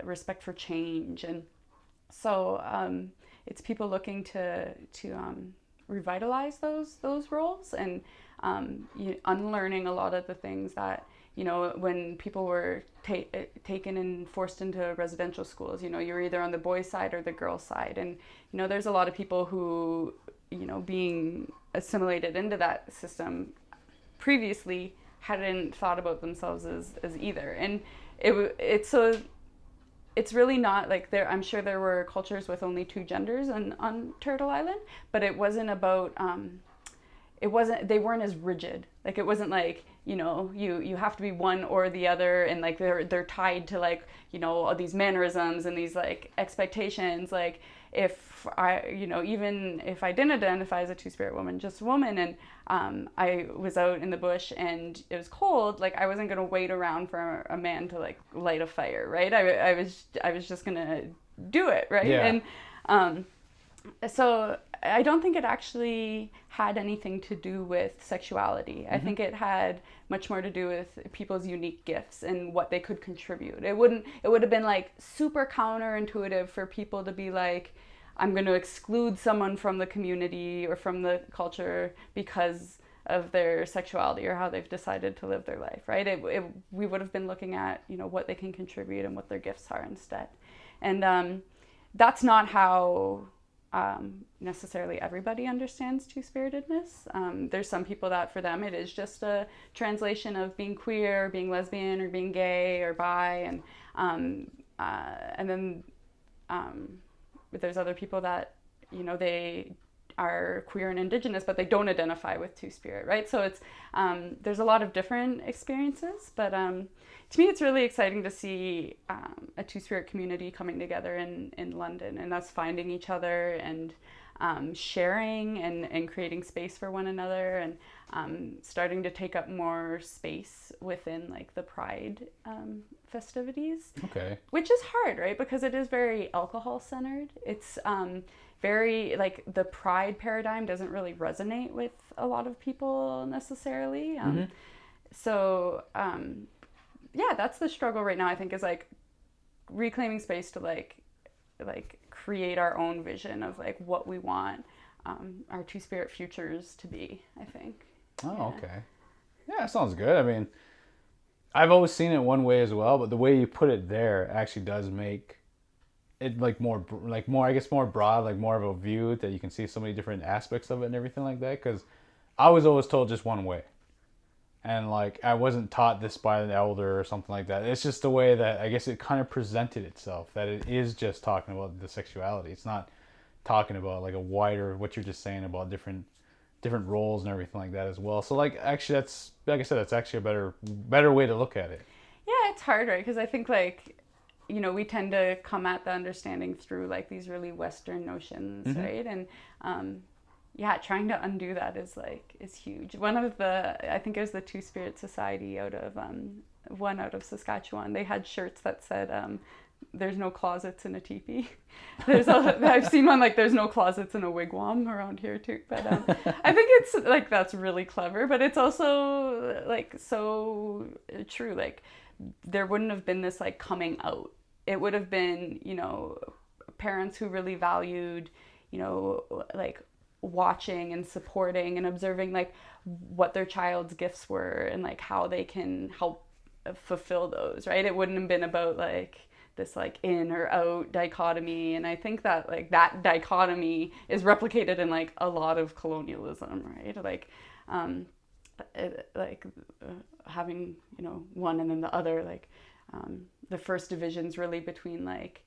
respect for change. And so it's people looking to revitalize those roles, and unlearning a lot of the things that, when people were taken and forced into residential schools, you're either on the boys' side or the girls' side. And, there's a lot of people who, being assimilated into that system previously hadn't thought about themselves as either. And it's really not like I'm sure there were cultures with only two genders on Turtle Island, but it wasn't about, they weren't as rigid. Like, it wasn't like, you have to be one or the other, and like they're tied to like, all these mannerisms and these like expectations. Like, if I, even if I didn't identify as a two-spirit woman, just a woman, and I was out in the bush and it was cold, like, I wasn't gonna wait around for a man to like light a fire, right? I was just gonna do it, right? Yeah. And so I don't think it actually had anything to do with sexuality. I think it had much more to do with people's unique gifts and what they could contribute. It would have been like super counterintuitive for people to be like, I'm going to exclude someone from the community or from the culture because of their sexuality or how they've decided to live their life, right? We would have been looking at, what they can contribute and what their gifts are instead. And that's not how necessarily everybody understands two-spiritedness. There's some people that for them it is just a translation of being queer, or being lesbian, or being gay, or bi, and then there's other people that they are queer and indigenous, but they don't identify with two-spirit, right? So it's there's a lot of different experiences, but to me it's really exciting to see a two-spirit community coming together in London, and us finding each other and sharing and creating space for one another, and starting to take up more space within like the Pride festivities. Okay. Which is hard, right? Because it is very alcohol centered. It's very like the Pride paradigm doesn't really resonate with a lot of people necessarily. So yeah, that's the struggle right now, I think, is like reclaiming space to like create our own vision of like what we want our two-spirit futures to be, I think. Oh, okay. Yeah, that sounds good. I mean, I've always seen it one way as well, but the way you put it there actually does make it like more I guess more broad, like more of a view that you can see so many different aspects of it and everything like that. Because I was always told just one way, and like I wasn't taught this by an elder or something like that. It's just the way that I guess it kind of presented itself, that it is just talking about the sexuality. It's not talking about like a wider, what you're just saying about different roles and everything like that as well. So like actually that's, like I said, that's actually a better way to look at it. Yeah, it's hard, right? Because I think like we tend to come at the understanding through like these really Western notions, right? And yeah, trying to undo that is huge. One of I think it was the Two Spirit Society out of Saskatchewan, they had shirts that said there's no closets in a teepee. I've seen one like there's no closets in a wigwam around here too. But I think it's like that's really clever, but it's also like so true. Like there wouldn't have been this like coming out. It would have been, parents who really valued, like watching and supporting and observing like what their child's gifts were and like how they can help fulfill those, right? It wouldn't have been about like this like in or out dichotomy. And I think that like that dichotomy is replicated in like a lot of colonialism, right? Like having one and then the other, like the first division's really between like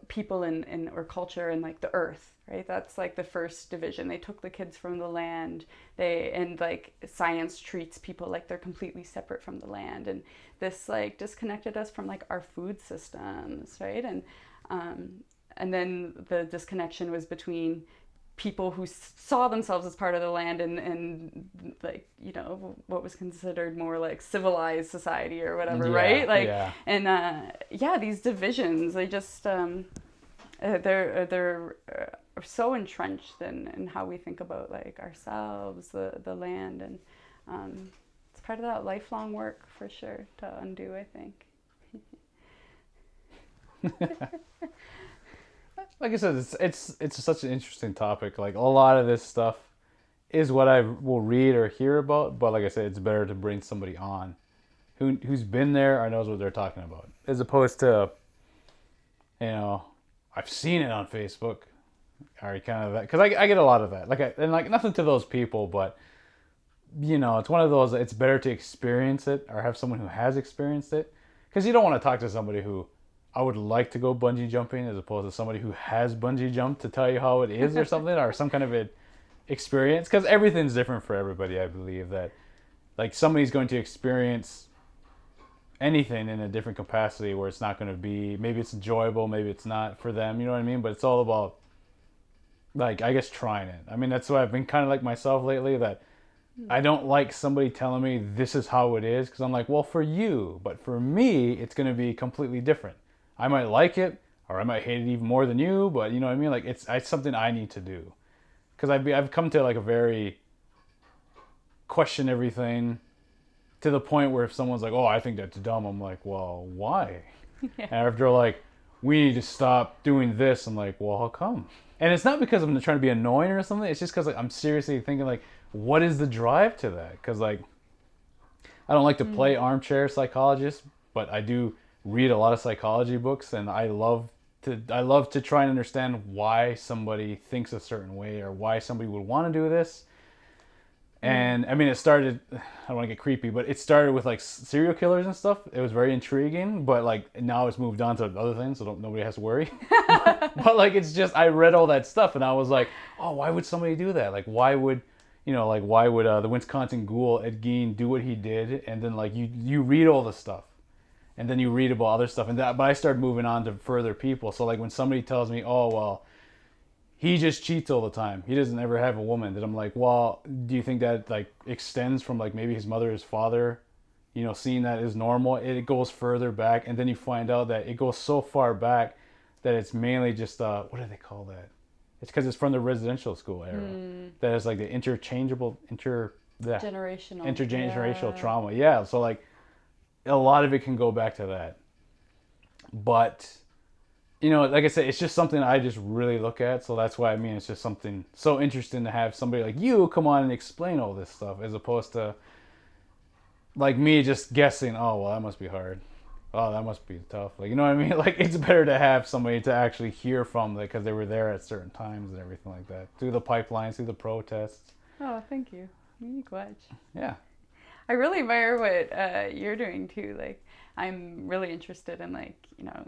people and or culture and like the earth, right? That's like the first division. They took the kids from the land. And like science treats people like they're completely separate from the land, and this like disconnected us from like our food systems, right? And then the disconnection was between people who saw themselves as part of the land and like what was considered more like civilized society or whatever, right? Like and these divisions, they just they're so entrenched in how we think about like ourselves, the land, and it's part of that lifelong work for sure to undo, I think. Like I said, it's such an interesting topic. Like a lot of this stuff is what I will read or hear about. But like I said, it's better to bring somebody on who's been there or knows what they're talking about, as opposed to, I've seen it on Facebook, or kind of that, because I get a lot of that. And nothing to those people, but it's one of those. It's better to experience it or have someone who has experienced it, because you don't want to talk to somebody who I would like to go bungee jumping as opposed to somebody who has bungee jumped to tell you how it is or something, or some kind of an experience, because everything's different for everybody. I believe that somebody's going to experience anything in a different capacity where it's not going to be, maybe it's enjoyable, maybe it's not for them, you know what I mean? But it's all about, I guess, trying it. I mean, that's why I've been kind of like myself lately, that I don't like somebody telling me this is how it is, because I'm like, well, for you, but for me, it's going to be completely different. I might like it, or I might hate it even more than you, but you know what I mean? It's something I need to do. Because I've come to a very question everything, to the point where if someone's like, oh, I think that's dumb, I'm like, well, why? Yeah. And if they're like, we need to stop doing this, I'm like, well, how come? And it's not because I'm trying to be annoying or something. It's just because I'm seriously thinking what is the drive to that? Because I don't like to play armchair psychologist, but I do read a lot of psychology books, and I love to try and understand why somebody thinks a certain way or why somebody would want to do this. And I mean, it started, I don't want to get creepy, but it started with serial killers and stuff. It was very intriguing, but now it's moved on to other things, so nobody has to worry. but it's just, I read all that stuff and I was like, oh, why would somebody do that? Why would the Wisconsin ghoul Ed Gein do what he did? And then you read all the stuff, and then you read about other stuff, but I started moving on to further people. So when somebody tells me, oh, well, he just cheats all the time, he doesn't ever have a woman, then I'm like, well, do you think that extends from maybe his mother, his father, seeing that is normal? It goes further back, and then you find out that it goes so far back that it's mainly just what do they call that? It's because it's from the residential school era. That is the intergenerational trauma. Yeah, so a lot of it can go back to that. But like I said, it's just something I just really look at. So that's why it's just something so interesting to have somebody like you come on and explain all this stuff, as opposed to me just guessing, oh, well, that must be hard. Oh, that must be tough. You know what I mean? It's better to have somebody to actually hear from, because they were there at certain times and everything like that. Through the pipelines, through the protests. Oh, thank you. You glad. Yeah. I really admire what you're doing too. I'm really interested in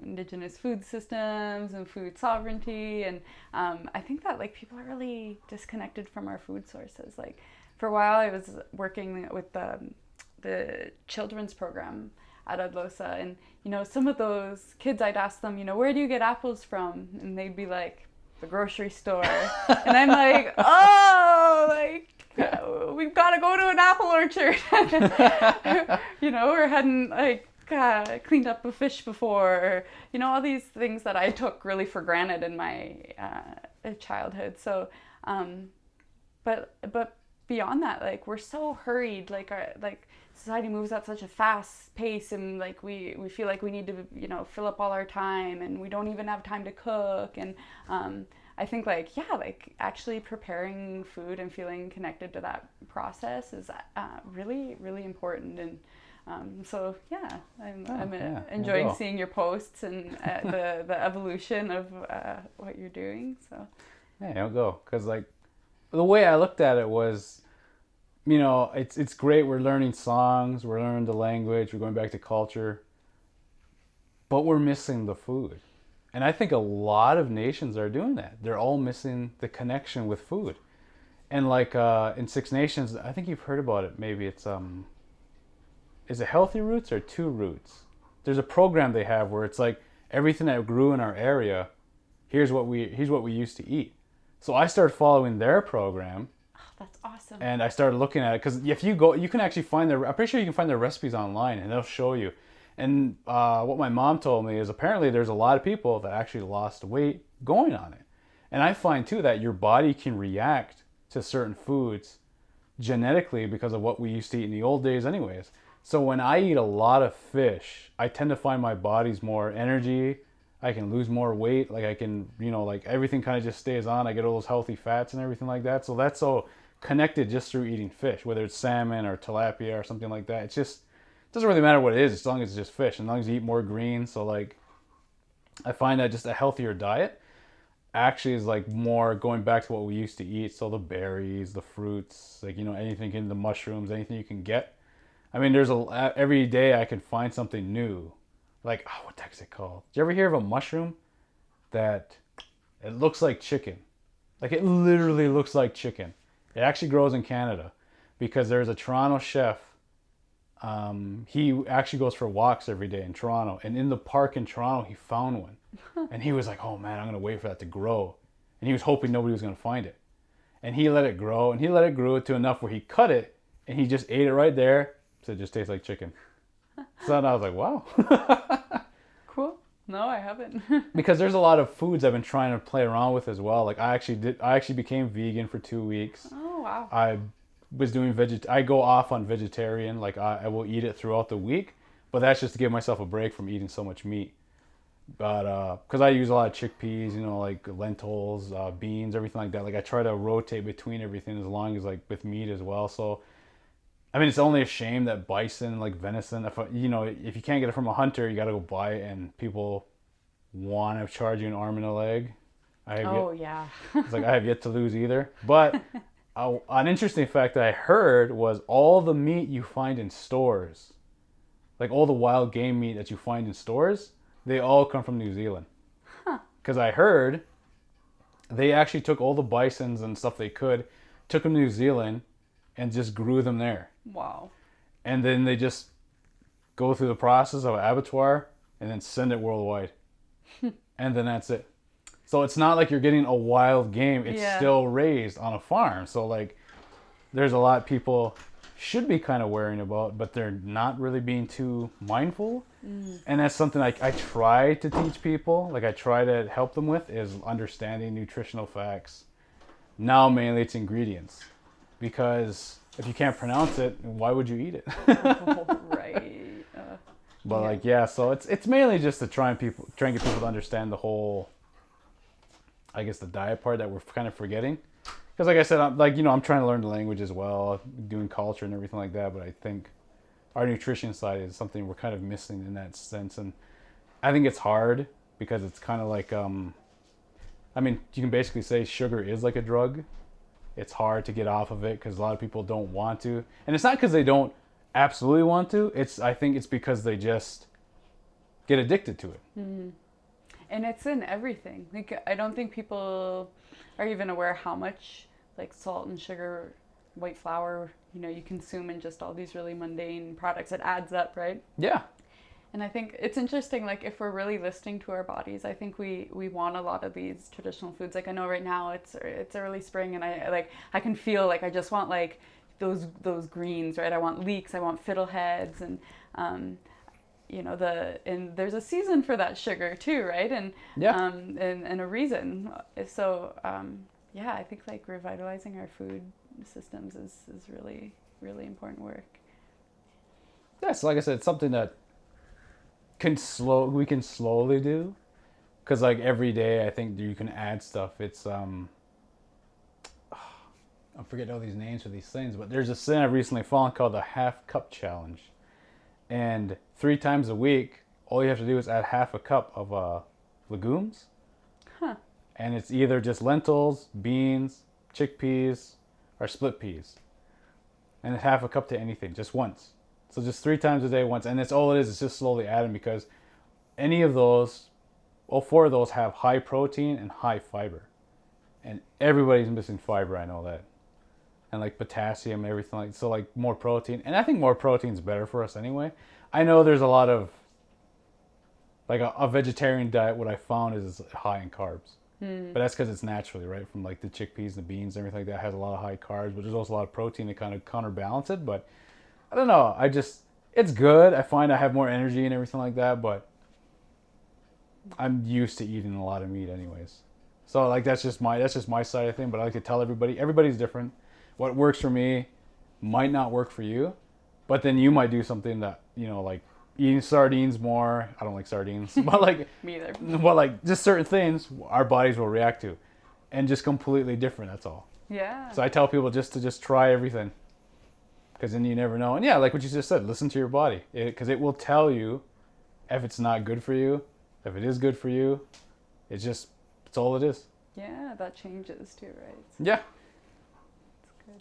indigenous food systems and food sovereignty, and I think that people are really disconnected from our food sources. For a while, I was working with the children's program at Adlosa, and some of those kids, I'd ask them, where do you get apples from? And they'd be like, the grocery store. And I'm like, oh, we've got to go to an apple orchard. Or hadn't cleaned up a fish before, or, all these things that I took really for granted in my childhood. So, but beyond that, we're so hurried, society moves at such a fast pace, and we feel like we need to fill up all our time, and we don't even have time to cook. And I think actually preparing food and feeling connected to that process is really, really important. And so yeah, I'm enjoying seeing your posts and the evolution of what you're doing. So yeah, don't go, because the way I looked at it was, it's great, we're learning songs, we're learning the language, we're going back to culture, but we're missing the food. And I think a lot of nations are doing that. They're all missing the connection with food. And in Six Nations, I think you've heard about it, maybe it's is it Healthy Roots or Two Roots? There's a program they have where it's everything that grew in our area, here's what we used to eat. So I started following their program. That's awesome. And I started looking at it, because if you go, you can actually find I'm pretty sure you can find their recipes online, and they'll show you. And what my mom told me is apparently there's a lot of people that actually lost weight going on it. And I find too that your body can react to certain foods genetically because of what we used to eat in the old days anyways. So when I eat a lot of fish, I tend to find my body's more energy. I can lose more weight. I can, everything kind of just stays on. I get all those healthy fats and everything like that. So that's so connected just through eating fish, whether it's salmon or tilapia or something like that. It's just, it doesn't really matter what it is as long as it's just fish, as long as you eat more greens. So like, I find that just a healthier diet actually is like more going back to what we used to eat. So the berries, the fruits, like, you know, anything in the mushrooms, anything you can get. I mean, every day I can find something new. Like, oh, what the heck is it called? Did you ever hear of a mushroom that it looks like chicken? Like, it literally looks like chicken. It actually grows in Canada because there's a Toronto chef. He actually goes for walks every day in Toronto. And in the park in Toronto, he found one. And he was like, oh man, I'm going to wait for that to grow. And he was hoping nobody was going to find it. And he let it grow. And he let it grow to enough where he cut it. And he just ate it right there. So it just tastes like chicken. So then I was like, wow. Cool. No, I haven't. Because there's a lot of foods I've been trying to play around with as well. Like I actually became vegan for 2 weeks. Oh, wow. I was doing I go off on vegetarian. Like I will eat it throughout the week, but that's just to give myself a break from eating so much meat. But because I use a lot of chickpeas, you know, like lentils, beans, everything like that. Like I try to rotate between everything as long as like with meat as well. So I mean, it's only a shame that bison, like venison, if you can't get it from a hunter, you got to go buy it, and people want to charge you an arm and a leg. Yeah. It's like I have yet to lose either. But an interesting fact that I heard was all the meat you find in stores, like all the wild game meat that you find in stores, they all come from New Zealand. Because I heard they actually took all the bisons and stuff they could, took them to New Zealand, and just grew them there. Wow. And then they just go through the process of an abattoir and then send it worldwide. And then that's it. So it's not like you're getting a wild game. It's still raised on a farm. So like there's a lot people should be kind of worrying about, but they're not really being too mindful. And that's something I try to teach people. Like I try to help them with is understanding nutritional facts. Now mainly it's ingredients. Because if you can't pronounce it, why would you eat it? Right. But so it's mainly just to try and get people to understand the whole, I guess, the diet part that we're kind of forgetting. Because like I said, I'm trying to learn the language as well, doing culture and everything like that. But I think our nutrition side is something we're kind of missing in that sense. And I think it's hard because it's kind of like, I mean, you can basically say sugar is like a drug. It's hard to get off of it because a lot of people don't want to. And it's not because they don't absolutely want to. I think it's because they just get addicted to it. Mm-hmm. And it's in everything. Like I don't think people are even aware how much like salt and sugar, white flour, you consume in just all these really mundane products. It adds up, right? Yeah. And I think it's interesting, like if we're really listening to our bodies, I think we want a lot of these traditional foods. Like I know right now it's early spring and I can feel like I just want like those greens, right? I want leeks, I want fiddleheads, and and there's a season for that sugar too, right? And and a reason. So I think like revitalizing our food systems is really, really important work. Yeah, so like I said, it's something that we can slowly do, because like every day I think you can add stuff. It's I'm forgetting all these names for these things, but there's this thing I've recently found called the half cup challenge, and 3 times a week all you have to do is add half a cup of legumes. And it's either just lentils, beans, chickpeas, or split peas, and it's half a cup to anything, just once. So just 3 times a day once. And that's all it is. It's just slowly adding, because any of those, all 4 of those have high protein and high fiber. And everybody's missing fiber, I know that. And like potassium and everything like, so like more protein. And I think more protein is better for us anyway. I know there's a lot of, like a vegetarian diet, what I found is high in carbs. But that's because it's naturally, right? From like the chickpeas, the beans, everything like that has a lot of high carbs, but there's also a lot of protein to kind of counterbalance it. But I don't know. It's good. I find I have more energy and everything like that, but I'm used to eating a lot of meat anyways. So like that's just my side of thing. But I like to tell everybody's different. What works for me might not work for you, but then you might do something that, like eating sardines more. I don't like sardines, but like me either. But like just certain things our bodies will react to, and just completely different. That's all. Yeah. So I tell people just try everything, because then you never know. And yeah, like what you just said, listen to your body, because it will tell you if it's not good for you, if it is good for you. It's all it is. Yeah, that changes too, right? Yeah. It's good.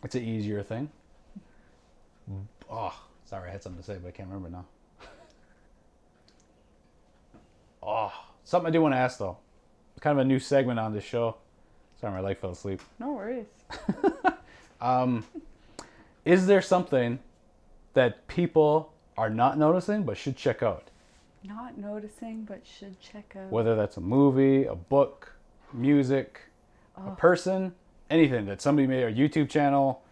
It's an easier thing. Oh, sorry, I had something to say, but I can't remember now. Oh, something I do want to ask though. It's kind of a new segment on this show. Sorry, my leg fell asleep. No worries. Is there something that people are not noticing but should check out? Not noticing, but should check out. Whether that's a movie, a book, music, a person, anything that somebody made, a YouTube channel,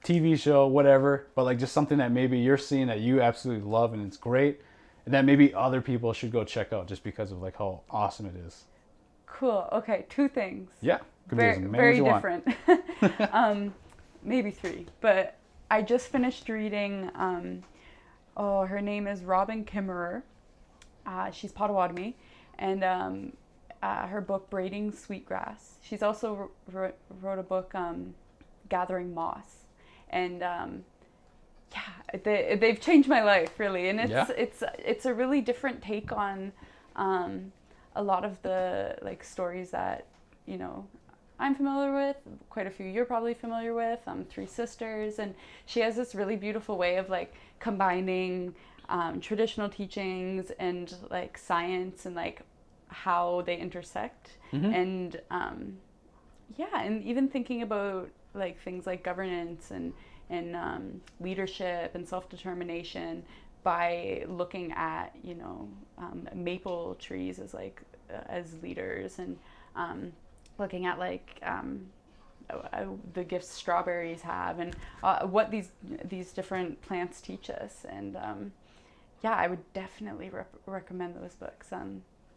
TV show, whatever, but like just something that maybe you're seeing that you absolutely love and it's great, and that maybe other people should go check out just because of like how awesome it is. Cool. Okay, 2 things. Yeah, could Very, be as many very as you different. Maybe 3, but I just finished reading. Her name is Robin Kimmerer. She's Potawatomi, and her book Braiding Sweetgrass. She's also wrote a book, Gathering Moss, and they've changed my life really, and it's a really different take on a lot of the like stories that I'm familiar with. Quite a few you're probably familiar with. 3 sisters, and she has this really beautiful way of like combining traditional teachings and like science and like how they intersect, and and even thinking about like things like governance and leadership and self-determination by looking at maple trees as like as leaders, and looking at like the gifts strawberries have, and what these different plants teach us. And I would definitely recommend those books.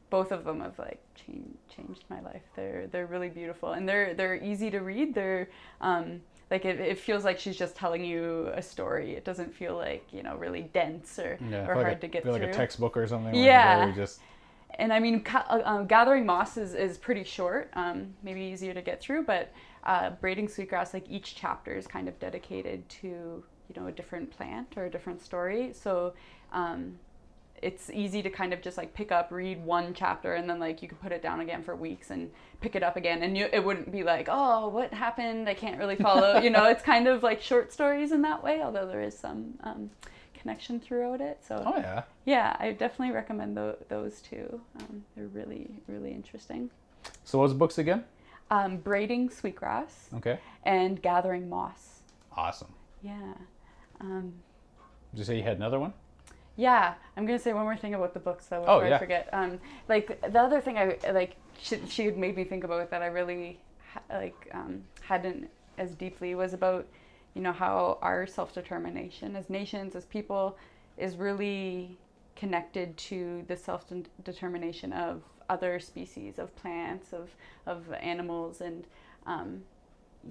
Both of them have like changed my life. They're really beautiful, and they're easy to read. They're like it feels like she's just telling you a story. It doesn't feel like really dense or hard to get through. Like a textbook or something. Yeah. Just... And I mean, Gathering Moss is pretty short, maybe easier to get through, but Braiding Sweetgrass, like each chapter is kind of dedicated to a different plant or a different story. So it's easy to kind of just like pick up, read one chapter, and then like you can put it down again for weeks and pick it up again, and it wouldn't be like, oh, what happened? I can't really follow. It's kind of like short stories in that way, although there is some connection throughout it. So I definitely recommend those 2. They're really, really interesting. So what's the books again? Braiding Sweetgrass. Okay. And Gathering Moss. Awesome. Yeah. Did you say you had another one? Yeah, I'm gonna say one more thing about the books though before I forget. Like the other thing I like she had made me think about that I really hadn't as deeply was about how our self-determination as nations, as people, is really connected to the self-determination of other species, of plants, of animals, and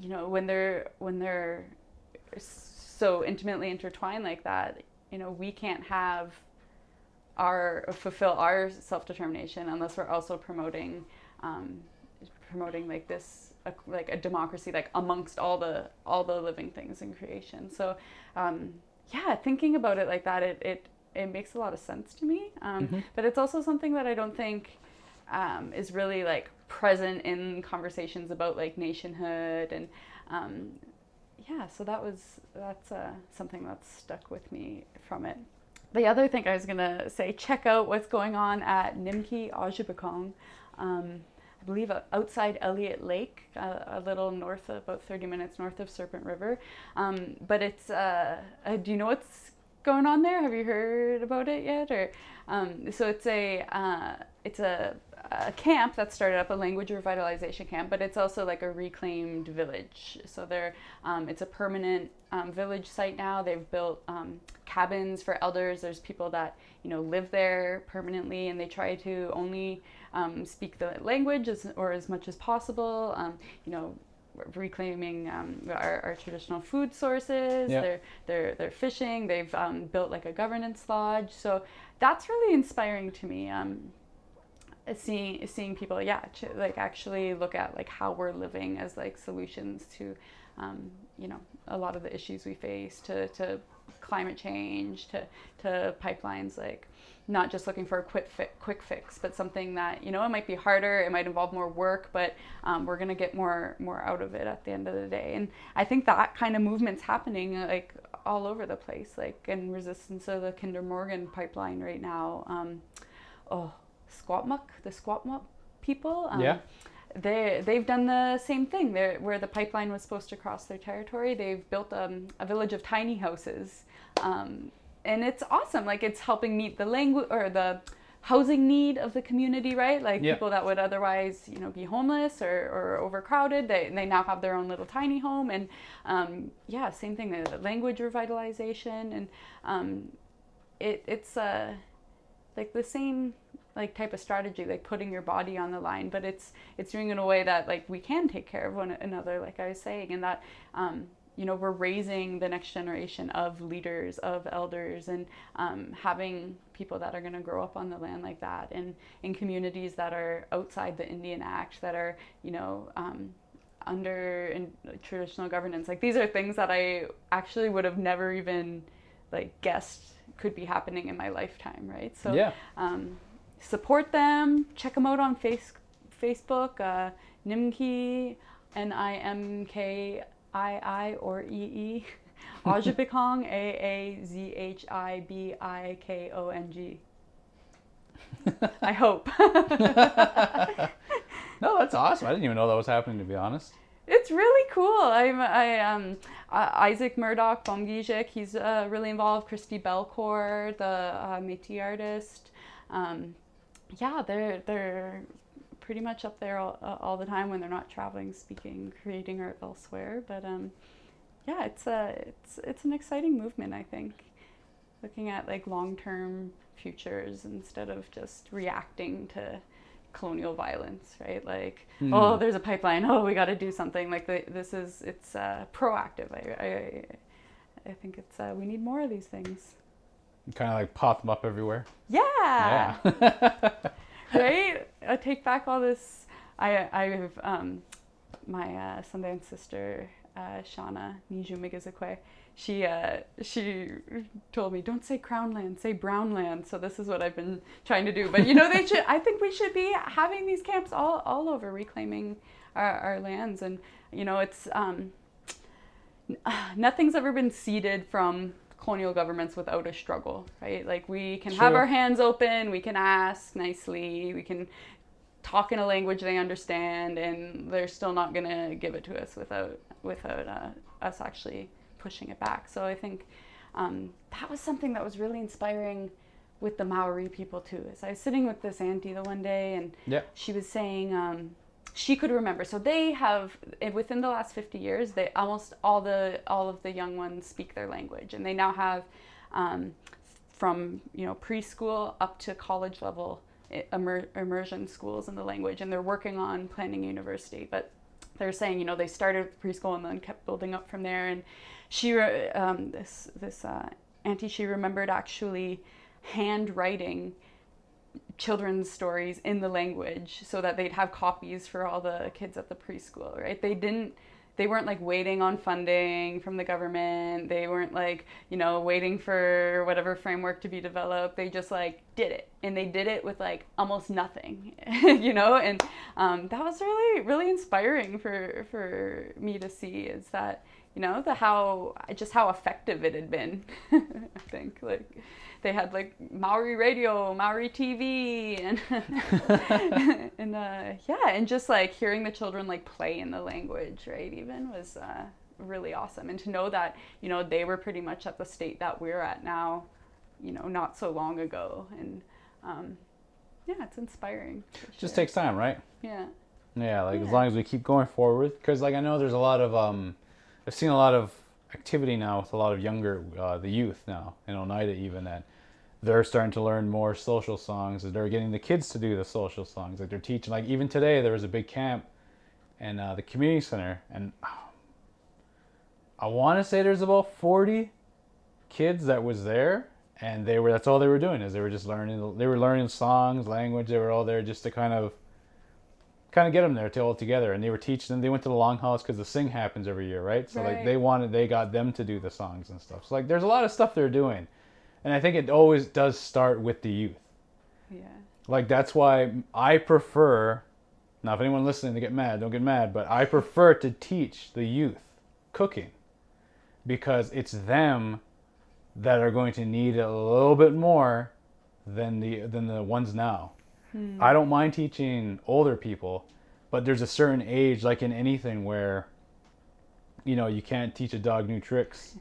when they're so intimately intertwined like that, we can't fulfill our self-determination unless we're also promoting like this like a democracy like amongst all the living things in creation. So thinking about it like that, it makes a lot of sense to me, but it's also something that I don't think is really like present in conversations about like nationhood, and so that's something that's stuck with me from it. The other thing I was gonna say, check out what's going on at Nimki Ajibakong, I believe outside Elliott Lake, a little north, about 30 minutes north of Serpent River. But it's, do you know what's going on there? Have you heard about it yet? Or so it's a camp that started up, a language revitalization camp, but it's also like a reclaimed village. So it's a permanent village site now. They've built cabins for elders. There's people that live there permanently, and they try to only speak the language as much as possible. Reclaiming our traditional food sources. Yeah. They're fishing. They've built like a governance lodge. So that's really inspiring to me. seeing people, yeah, like actually look at like how we're living as like solutions to, you know, a lot of the issues we face, to climate change, to pipelines, like not just looking for a quick fix, but something that, you know, it might be harder, it might involve more work, but we're gonna get more out of it at the end of the day. And I think that kind of movement's happening like all over the place, like in resistance of the Kinder Morgan pipeline right now. The Squatmuck people. Yeah. They've done the same thing. Where the pipeline was supposed to cross their territory, they've built a village of tiny houses, and it's awesome. Like it's helping meet the language or the housing need of the community, right? Like people that would otherwise, you know, be homeless or overcrowded. They now have their own little tiny home, and yeah, same thing. The language revitalization, and it's like the same like type of strategy, like putting your body on the line, but it's doing it in a way that like we can take care of one another, like I was saying, and that you know, we're raising the next generation of leaders, of elders, and having people that are going to grow up on the land like that, and in communities that are outside the Indian Act, that are, you know, under traditional governance. Like these are things that I actually would have never even like guessed could be happening in my lifetime, right? So Yeah. Support them, check them out on Facebook, Nimki, Nimkii or EE, Aazhibikong, Aazhibikong. I hope. No, that's awesome. I didn't even know that was happening, to be honest. It's really cool. Isaac Murdoch, Bomgijik, he's really involved. Christy Belcourt, the Métis artist. Yeah, they're pretty much up there all the time when they're not traveling, speaking, creating art elsewhere. But yeah, it's an exciting movement, I think, looking at like long-term futures instead of just reacting to colonial violence, right? Like, oh, there's a pipeline. Oh, we got to do something. Like it's proactive. I think it's we need more of these things. Kind of like pop them up everywhere. Yeah. Right? I take back all this. I've my Sundance sister, Shauna Niju Migizakwe, she told me, don't say crown land, say brown land. So this is what I've been trying to do. But you know, I think we should be having these camps all over, reclaiming our lands. And you know, it's nothing's ever been ceded from colonial governments without a struggle, right? Like we can have our hands open, we can ask nicely, we can talk in a language they understand, and they're still not going to give it to us without us actually pushing it back. So I think that was something that was really inspiring with the Maori people too. Is I was sitting with this auntie the one day, and she was saying she could remember. So they have, within the last 50 years, they almost all of the young ones speak their language, and they now have from, you know, preschool up to college level immersion schools in the language, and they're working on planning university. But they're saying, you know, they started with preschool and then kept building up from there. And she this auntie, she remembered actually handwriting children's stories in the language so that they'd have copies for all the kids at the preschool, right? They weren't like waiting on funding from the government. They weren't like, you know, waiting for whatever framework to be developed. They just like did it, and they did it with like almost nothing, you know. And that was really, really inspiring for me to see, is that, you know, how effective it had been. I think like they had like Maori radio, Maori TV, and and just like hearing the children like play in the language, right, even was really awesome. And to know that, you know, they were pretty much at the state that we're at now, you know, not so long ago. And yeah, it's inspiring. Just takes time, right? Yeah. Yeah, like as long as we keep going forward, because like I know there's a lot of I've seen a lot of activity now with a lot of younger the youth now in Oneida, even that they're starting to learn more social songs, and they're getting the kids to do the social songs. Like they're teaching, like even today there was a big camp in the community center, and I want to say there's about 40 kids that was there, and that's all they were doing is they were learning songs, language. They were all there just to kind of get them there all together, and they were teaching them. They went to the Longhouse because the sing happens every year, right? So like they got them to do the songs and stuff. So like there's a lot of stuff they're doing, and I think it always does start with the youth. Yeah. Like that's why I prefer. Now, if anyone listening to get mad, don't get mad, but I prefer to teach the youth cooking because it's them that are going to need it a little bit more than the ones now. I don't mind teaching older people, but there's a certain age, like in anything, where you can't teach a dog new tricks.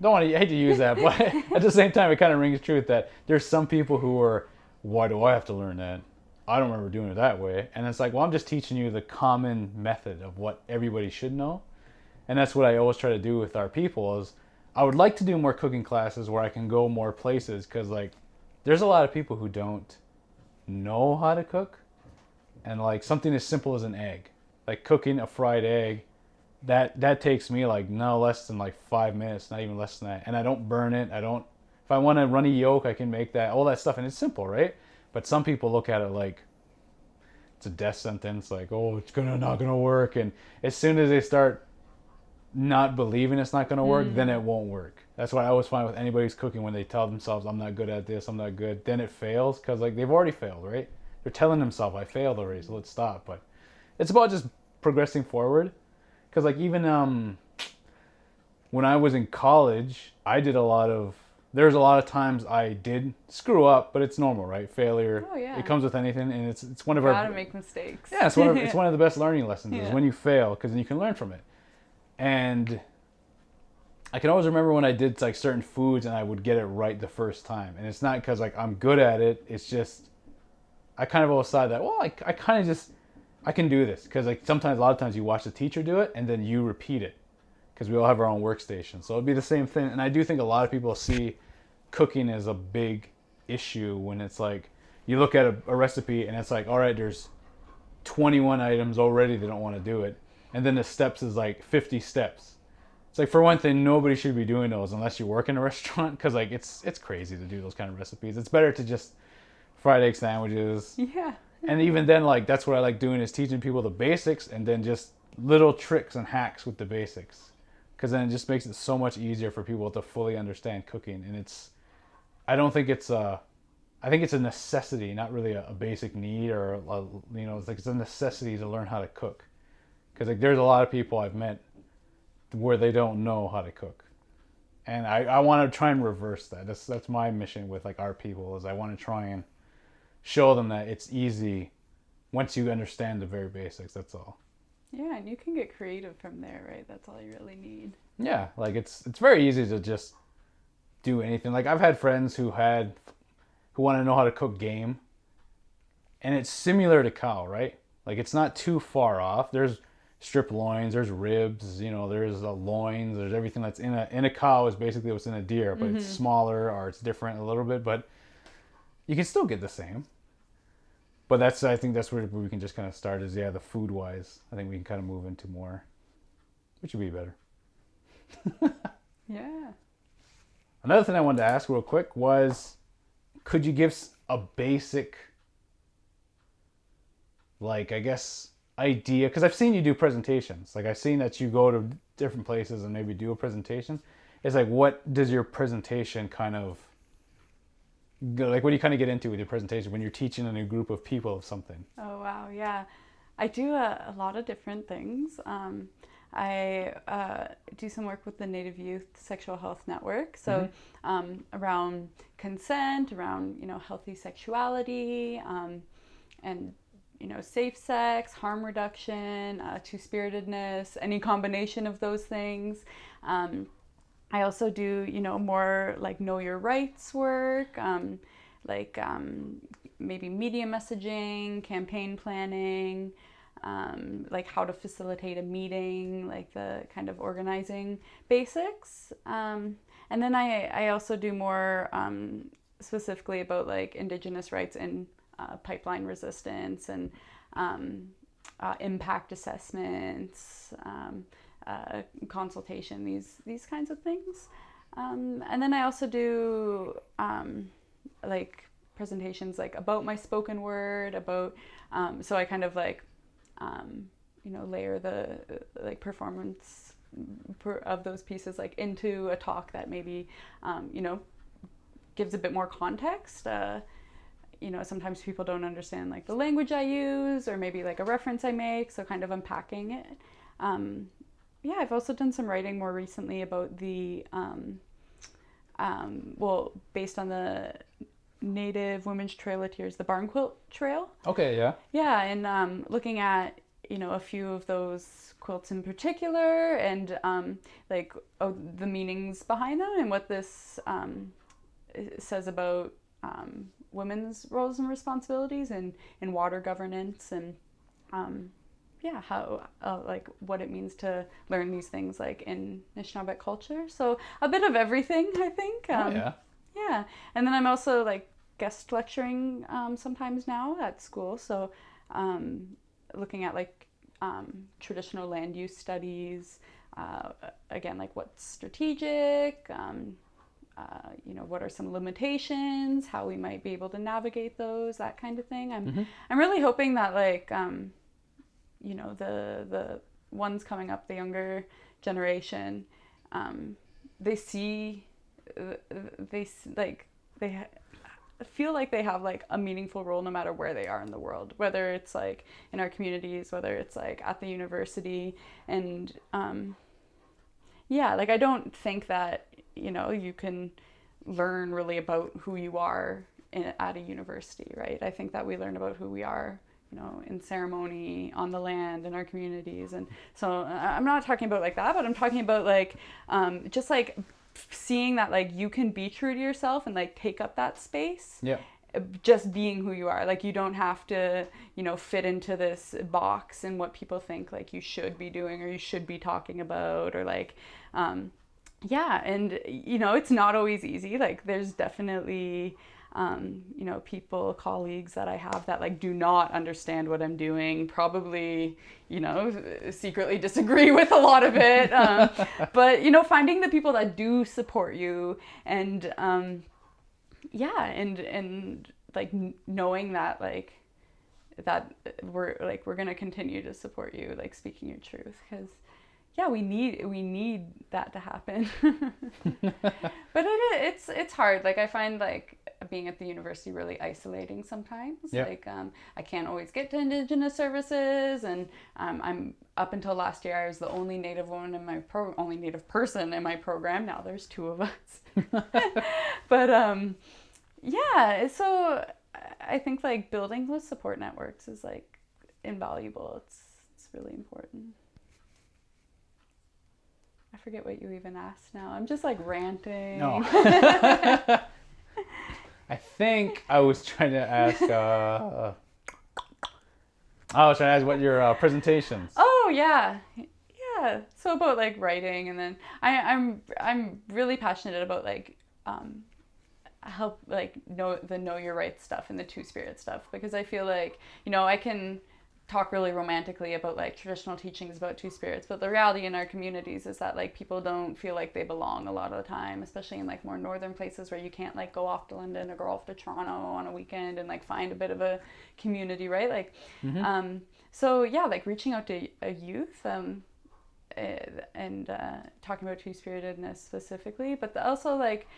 I hate to use that, but at the same time, it kind of rings true that there's some people who are, why do I have to learn that? I don't remember doing it that way. And it's like, well, I'm just teaching you the common method of what everybody should know. And that's what I always try to do with our people is I would like to do more cooking classes where I can go more places because like there's a lot of people who don't know how to cook. And like something as simple as an egg, like cooking a fried egg, that takes me like no less than like 5 minutes, not even less than that. And I don't burn it. If I want a runny yolk, I can make that, all that stuff. And it's simple, right? But some people look at it like it's a death sentence, like, oh, it's not gonna work. And as soon as they start not believing it's not gonna work, then it won't work. That's what I always find with anybody who's cooking when they tell themselves, I'm not good at this, I'm not good. Then it fails because like they've already failed, right? They're telling themselves, I failed already, so let's stop. But it's about just progressing forward. Because like even when I was in college, there's a lot of times I did screw up, but it's normal, right? Failure. Oh, yeah. It comes with anything, and it's one of Gotta make mistakes. Yeah, it's one of the best learning lessons is Yeah. when you fail, because then you can learn from it. And I can always remember when I did like certain foods and I would get it right the first time, and it's not because like I'm good at it. It's just I kind of always thought that I kind of just I can do this because like a lot of times you watch the teacher do it and then you repeat it. Because we all have our own workstation. So it'd be the same thing. And I do think a lot of people see cooking as a big issue when it's like, you look at a recipe and it's like, all right, there's 21 items already they don't want to do it. And then the steps is like 50 steps. It's like, for one thing, nobody should be doing those unless you work in a restaurant. Because like, it's crazy to do those kind of recipes. It's better to just fried egg sandwiches. Yeah. And even then, like, that's what I like doing is teaching people the basics and then just little tricks and hacks with the basics. Because then it just makes it so much easier for people to fully understand cooking. And I think it's a necessity, not really a basic need it's a necessity to learn how to cook. Because like there's a lot of people I've met where they don't know how to cook. And I want to try and reverse that. That's my mission with like our people is I want to try and show them that it's easy once you understand the very basics, that's all. Yeah, and you can get creative from there, right? That's all you really need. Yeah, like it's very easy to just do anything. Like I've had friends who want to know how to cook game, and it's similar to cow, right? Like it's not too far off. There's strip loins, there's ribs, there's loins, there's everything that's in a cow is basically what's in a deer, but it's smaller or it's different a little bit, but you can still get the same. But I think that's where we can just kind of start is, the food wise. I think we can kind of move into more, which would be better. Yeah. Another thing I wanted to ask real quick was, could you give a basic, like, I guess, idea? Because I've seen you do presentations. Like, I've seen that you go to different places and maybe do a presentation. It's like, what does your presentation kind of, like, what do you kind of get into with your presentation when you're teaching a new group of people of something? Oh, wow. Yeah. I do a lot of different things. I do some work with the Native Youth Sexual Health Network. So around consent, around, healthy sexuality, and, safe sex, harm reduction, two-spiritedness, any combination of those things. I also do, more like know your rights work, maybe media messaging, campaign planning, like how to facilitate a meeting, like the kind of organizing basics. And then I also do more specifically about like Indigenous rights and pipeline resistance and impact assessments, consultation, these kinds of things. And then I also do like presentations like about my spoken word, about so I kind of like layer the like performance of those pieces like into a talk that maybe gives a bit more context. Sometimes people don't understand like the language I use or maybe like a reference I make, so kind of unpacking it. I've also done some writing more recently about the based on the Native Women's Trail of Tears, the Barn Quilt Trail. Okay, yeah. Yeah, and looking at a few of those quilts in particular, and the meanings behind them, and what this says about women's roles and responsibilities in water governance, and how like what it means to learn these things like in Anishinaabe culture. So a bit of everything, I think. Yeah, and then I'm also like guest lecturing sometimes now at school. So looking at like traditional land use studies, again, like what's strategic, what are some limitations, how we might be able to navigate those, that kind of thing. I'm really hoping that like the ones coming up, the younger generation, they see they feel like they have like a meaningful role no matter where they are in the world, whether it's like in our communities, whether it's like at the university. And like I don't think that you can learn really about who you are at a university, right? I think that we learn about who we are in ceremony, on the land, in our communities. And so I'm not talking about like that, but I'm talking about like just like seeing that like you can be true to yourself and like take up that space. Yeah. Just being who you are. Like you don't have to, fit into this box and what people think like you should be doing or you should be talking about, or like and it's not always easy. Like there's definitely people, colleagues that I have that like do not understand what I'm doing, probably, secretly disagree with a lot of it. But, finding the people that do support you and, and like knowing that like, that we're going to continue to support you, like speaking your truth. 'Cause we need that to happen. But it's hard. Like I find like being at the university really isolating sometimes. Yeah. Like I can't always get to Indigenous services, and I'm up until last year I was the only Native woman in my only Native person in my program. Now there's two of us. But so I think like building those support networks is like invaluable. It's really important. I forget what you even asked now. I'm just like ranting. No. I think I was trying to ask. I was trying to ask what your presentations. Oh yeah. So about like writing, and then I'm really passionate about like help like know your rights stuff and the Two-Spirit stuff, because I feel like I can talk really romantically about like traditional teachings about two spirits, but the reality in our communities is that like people don't feel like they belong a lot of the time, especially in like more northern places where you can't like go off to London or go off to Toronto on a weekend and like find a bit of a community, right? Like like reaching out to a youth and talking about two-spiritedness specifically, but also like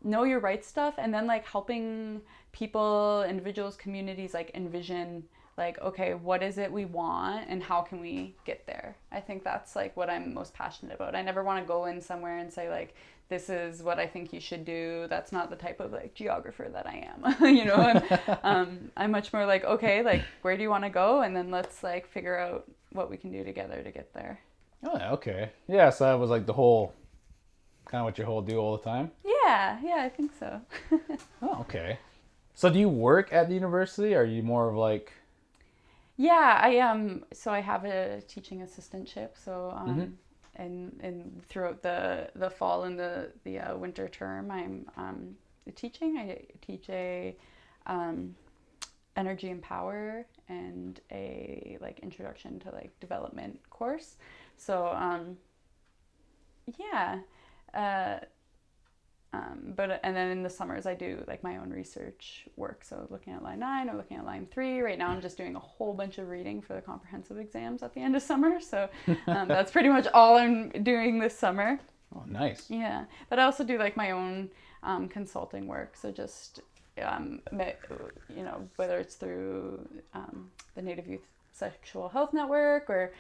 know your rights stuff, and then like helping people, individuals, communities like envision like, okay, what is it we want and how can we get there? I think that's like what I'm most passionate about. I never want to go in somewhere and say like, this is what I think you should do. That's not the type of like geographer that I am. I'm much more like, okay, like where do you want to go? And then let's like figure out what we can do together to get there. Oh, okay. Yeah, so that was like the whole, kind of what your whole do all the time? Yeah, I think so. Oh, okay. So do you work at the university, or are you more of like... Yeah, I am. So I have a teaching assistantship. So and throughout the fall and the winter term, I'm teaching. I teach a energy and power and a like introduction to like development course. So But and then in the summers I do like my own research work. So looking at line 9 or looking at line 3. Right now I'm just doing a whole bunch of reading for the comprehensive exams at the end of summer. So that's pretty much all I'm doing this summer. Oh, nice. Yeah, but I also do like my own consulting work. So just whether it's through the Native Youth Sexual Health Network or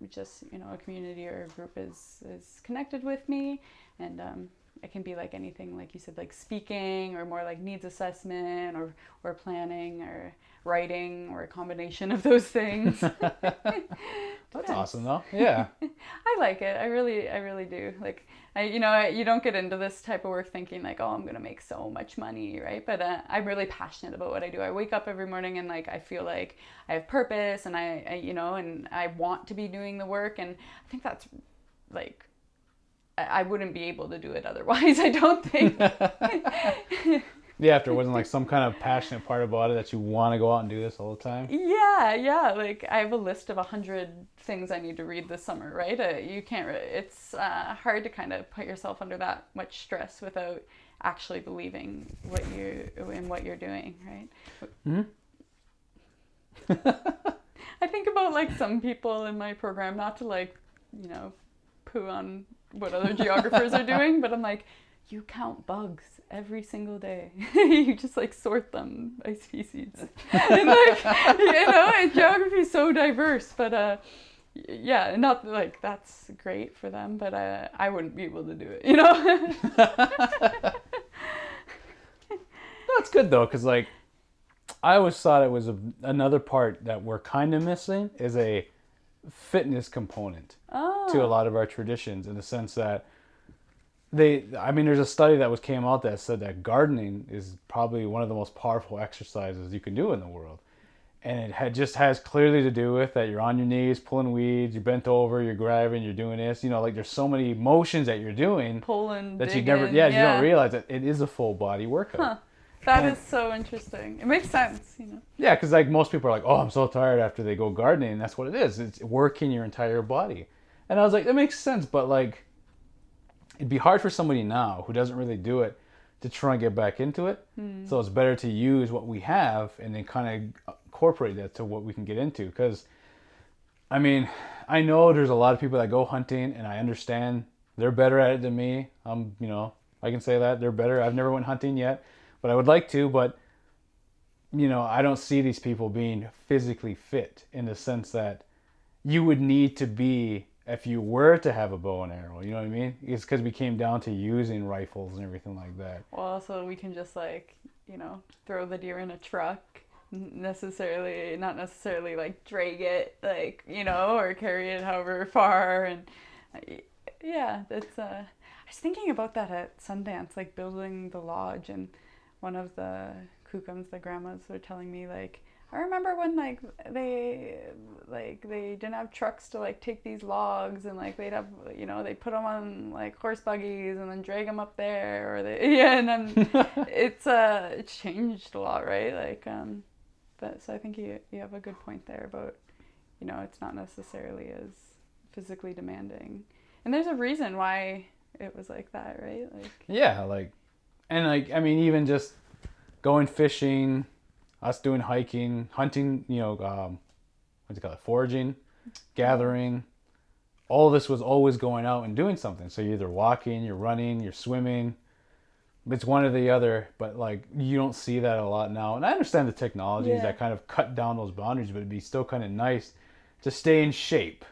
just a community or a group is connected with me, and it can be like anything, like you said, like speaking or more like needs assessment or planning or writing or a combination of those things. That's awesome though. Yeah. I like it. I really do. Like, you don't get into this type of work thinking like, oh, I'm going to make so much money, right? But I'm really passionate about what I do. I wake up every morning and like, I feel like I have purpose, and I and I want to be doing the work. And I think that's like, I wouldn't be able to do it otherwise, I don't think. Yeah, if there wasn't like some kind of passionate part about it that you want to go out and do this all the time. Yeah. Like I have a list of 100 things I need to read this summer, right? You can't. It's hard to kind of put yourself under that much stress without actually believing what you're doing, right? Mm-hmm. I think about like some people in my program, not to like poo on what other geographers are doing, but I'm like, you count bugs every single day. You just like sort them by species. And like, and geography is so diverse, but yeah, not like that's great for them, but I wouldn't be able to do it, That's good though, because like I always thought it was another part that we're kind of missing is a fitness component to a lot of our traditions, in the sense that there's a study that came out that said that gardening is probably one of the most powerful exercises you can do in the world. And it just has clearly to do with that you're on your knees pulling weeds, you're bent over, you're grabbing, you're doing this, like there's so many motions that you're doing pulling, that digging, you don't realize that it is a full body workout. Huh. That is so interesting. It makes sense, Yeah, because like most people are like, oh, I'm so tired after they go gardening. And that's what it is. It's working your entire body. And I was like, that makes sense. But like, it'd be hard for somebody now who doesn't really do it to try and get back into it. So it's better to use what we have and then kind of incorporate that to what we can get into. Because, I mean, I know there's a lot of people that go hunting, and I understand they're better at it than me. I can say that. They're better. I've never went hunting yet, but I would like to. But, I don't see these people being physically fit in the sense that you would need to be if you were to have a bow and arrow, you know what I mean? It's because we came down to using rifles and everything like that. Well, also we can just like, throw the deer in a truck, not necessarily like drag it, like, or carry it however far. And yeah, that's, I was thinking about that at Sundance, like building the lodge, and one of the Kukums, the grandmas, were telling me like, I remember when like they didn't have trucks to like take these logs, and like they'd have they put them on like horse buggies and then drag them up there, or and then it's changed a lot, right? Like but so I think you have a good point there about it's not necessarily as physically demanding, and there's a reason why it was like that, right? Like yeah, like, and like I mean even just going fishing, us doing hiking, hunting, foraging, gathering, all this was always going out and doing something. So you're either walking, you're running, you're swimming. It's one or the other, but like you don't see that a lot now. And I understand the technologies that kind of cut down those boundaries, but it'd be still kind of nice to stay in shape,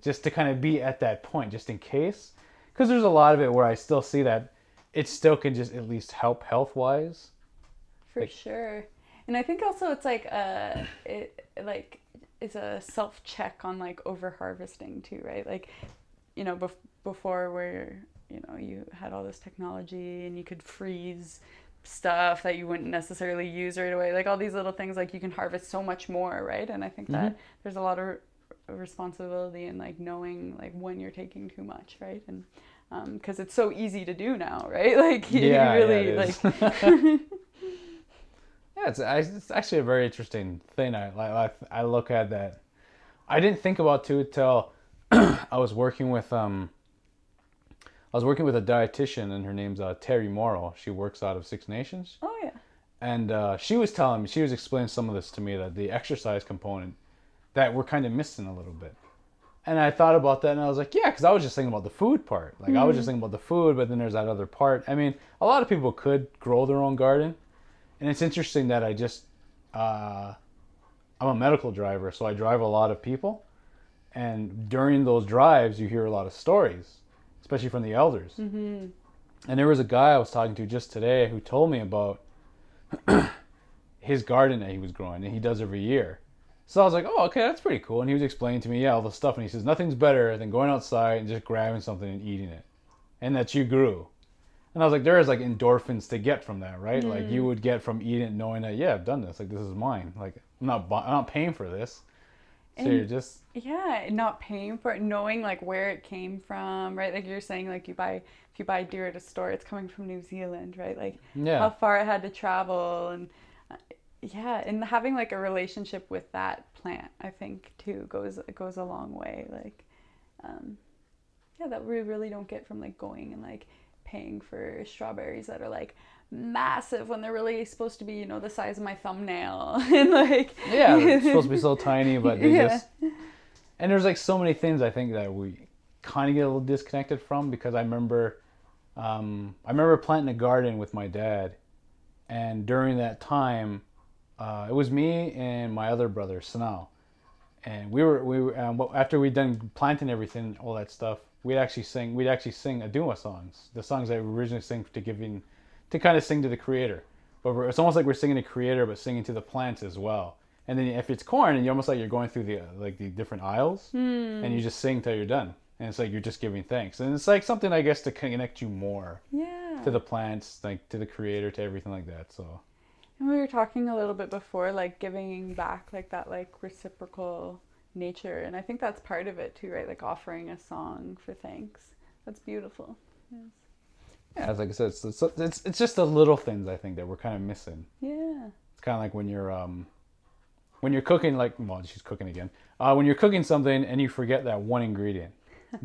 just to kind of be at that point, just in case. Because there's a lot of it where I still see that it still can just at least help health-wise. For sure. And I think also it's like it's a self-check on like over harvesting too, right? Like, before where you had all this technology and you could freeze stuff that you wouldn't necessarily use right away, like all these little things, like you can harvest so much more, right? And I think that there's a lot of responsibility in like knowing like when you're taking too much, right? And because it's so easy to do now, right? Like you really like yeah, it's actually a very interesting thing. I look at that. I didn't think about too till I was working with I was working with a dietitian, and her name's Terry Morrow. She works out of Six Nations. Oh yeah. And she was telling me, she was explaining some of this to me, that the exercise component that we're kind of missing a little bit. And I thought about that, and I was like, yeah, because I was just thinking about the food part. Like, I was just thinking about the food, but then there's that other part. I mean, a lot of people could grow their own garden. And it's interesting that I'm a medical driver, so I drive a lot of people. And during those drives, you hear a lot of stories, especially from the elders. Mm-hmm. And there was a guy I was talking to just today who told me about his garden that he was growing, and he does every year. So I was like, oh, okay, that's pretty cool. And he was explaining to me, yeah, all the stuff. And he says, nothing's better than going outside and just grabbing something and eating it. And that you grew. And I was like, there is like endorphins to get from that, right? Like you would get from eating it knowing that, yeah, I've done this. Like, this is mine. Like, I'm not paying for this. So And you're just, yeah, not paying for it, knowing like where it came from, right? Like you're saying, like if you buy deer at a store, it's coming from New Zealand, right? Like yeah. how far it had to travel, and yeah, and having like a relationship with that plant, I think too goes a long way. Like, yeah, that we really don't get from like going and like paying for strawberries that are like massive when they're really supposed to be, you know, the size of my thumbnail. And like, Yeah, they're supposed to be so tiny, but they yeah. just, and there's like so many things I think that we kind of get a little disconnected from, because I remember planting a garden with my dad, and during that time, it was me and my other brother, Sanao, and we were after we'd done planting everything, all that stuff, we'd actually sing Aduma songs, the songs I originally sang to kind of sing to the creator. But it's almost like we're singing to the creator, but singing to the plants as well. And then if it's corn, and you're almost like you're going through the different aisles, and you just sing till you're done, and it's like you're just giving thanks, and it's like something, I guess, to connect you more Yeah. to the plants, like to the creator, to everything like that. So. And we were talking a little bit before, like giving back, like that, like reciprocal nature, and I think that's part of it too, right? Like offering a song for thanks. That's beautiful. Yes. Yeah, like I said, it's just the little things I think that we're kind of missing. Yeah. It's kind of like when you're cooking, like, well, she's cooking again. When you're cooking something and you forget that one ingredient.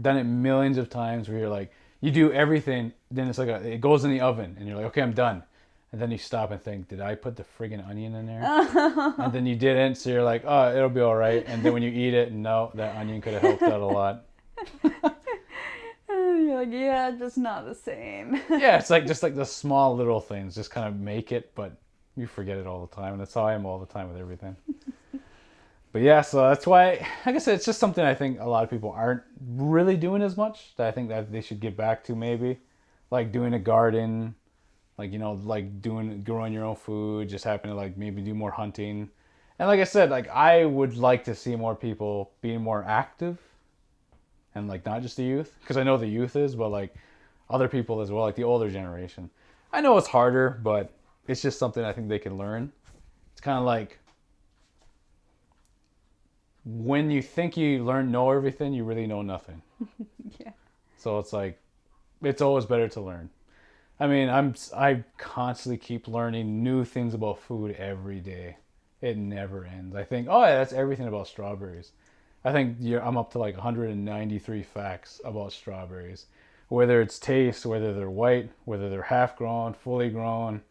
Done it millions of times where you're like, you do everything, then it's like it goes in the oven, and you're like, okay, I'm done. And then you stop and think, did I put the friggin' onion in there? And then you didn't, so you're like, oh, it'll be all right. And then when you eat it, no, that onion could have helped out a lot. You're like, yeah, just not the same. Yeah, it's like just like the small little things just kind of make it, but you forget it all the time. And that's how I am all the time with everything. But yeah, so that's why, like I said, it's just something I think a lot of people aren't really doing as much, that I think that they should get back to, maybe. Like doing a garden, like, you know, like growing your own food, just having to like maybe do more hunting. And like I said, like I would like to see more people being more active, and like not just the youth, because I know the youth is, but like other people as well, like the older generation. I know it's harder, but it's just something I think they can learn. It's kind of like when you think you know everything, you really know nothing. Yeah. So it's like, it's always better to learn. I mean, I constantly keep learning new things about food every day. It never ends. I think, oh yeah, that's everything about strawberries. I think I'm up to like 193 facts about strawberries. Whether it's taste, whether they're white, whether they're half grown, fully grown,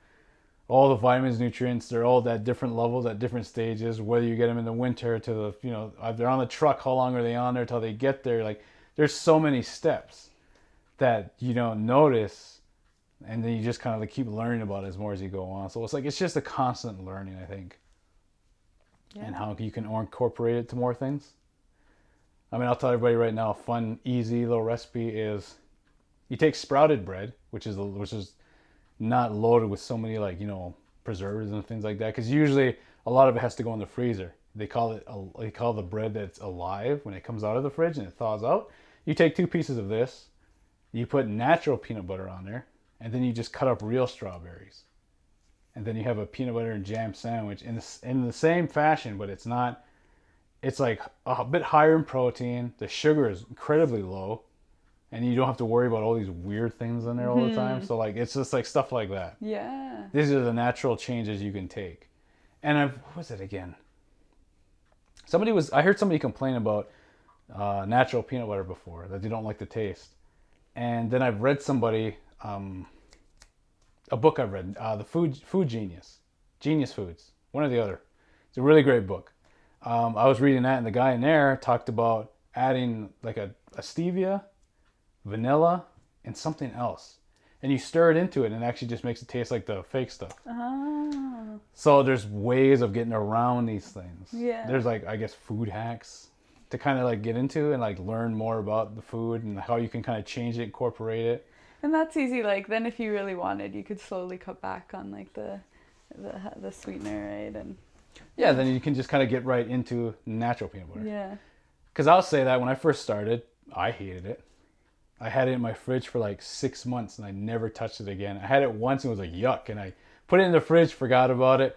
all the vitamins, nutrients, they're all at different levels, at different stages. Whether you get them in the winter to the, you know, if they're on the truck, how long are they on there till they get there? Like, there's so many steps that you don't notice, and then you just kind of like keep learning about it as more as you go on. So it's like, it's just a constant learning, I think. Yeah. And how you can incorporate it to more things. I mean, I'll tell everybody right now, a fun, easy little recipe is you take sprouted bread, which is not loaded with so many, like, you know, preservatives and things like that, because usually a lot of it has to go in the freezer. They call the bread that's alive when it comes out of the fridge and it thaws out. You take 2 pieces of this, you put natural peanut butter on there, and then you just cut up real strawberries, and then you have a peanut butter and jam sandwich in the same fashion, but it's not. It's like a bit higher in protein. The sugar is incredibly low, and you don't have to worry about all these weird things in there all the time. So like, it's just like stuff like that. Yeah. These are the natural changes you can take. And what was it again? I heard somebody complain about natural peanut butter before, that they don't like the taste. And then I've read a book I've read, the Food Genius Foods, one or the other. It's a really great book. I was reading that, and the guy in there talked about adding like a stevia, vanilla, and something else. And you stir it into it, and it actually just makes it taste like the fake stuff. Oh. So there's ways of getting around these things. Yeah. There's like, I guess, food hacks to kind of like get into and like learn more about the food and how you can kind of change it, incorporate it. And that's easy. Like then, if you really wanted, you could slowly cut back on like the sweetener, right? And yeah, then you can just kind of get right into natural peanut butter. yeah. Because I'll say that when I first started, I hated it. I had it in my fridge for like 6 months and I never touched it again. I had it once and it was like yuck, and I put it in the fridge, forgot about it.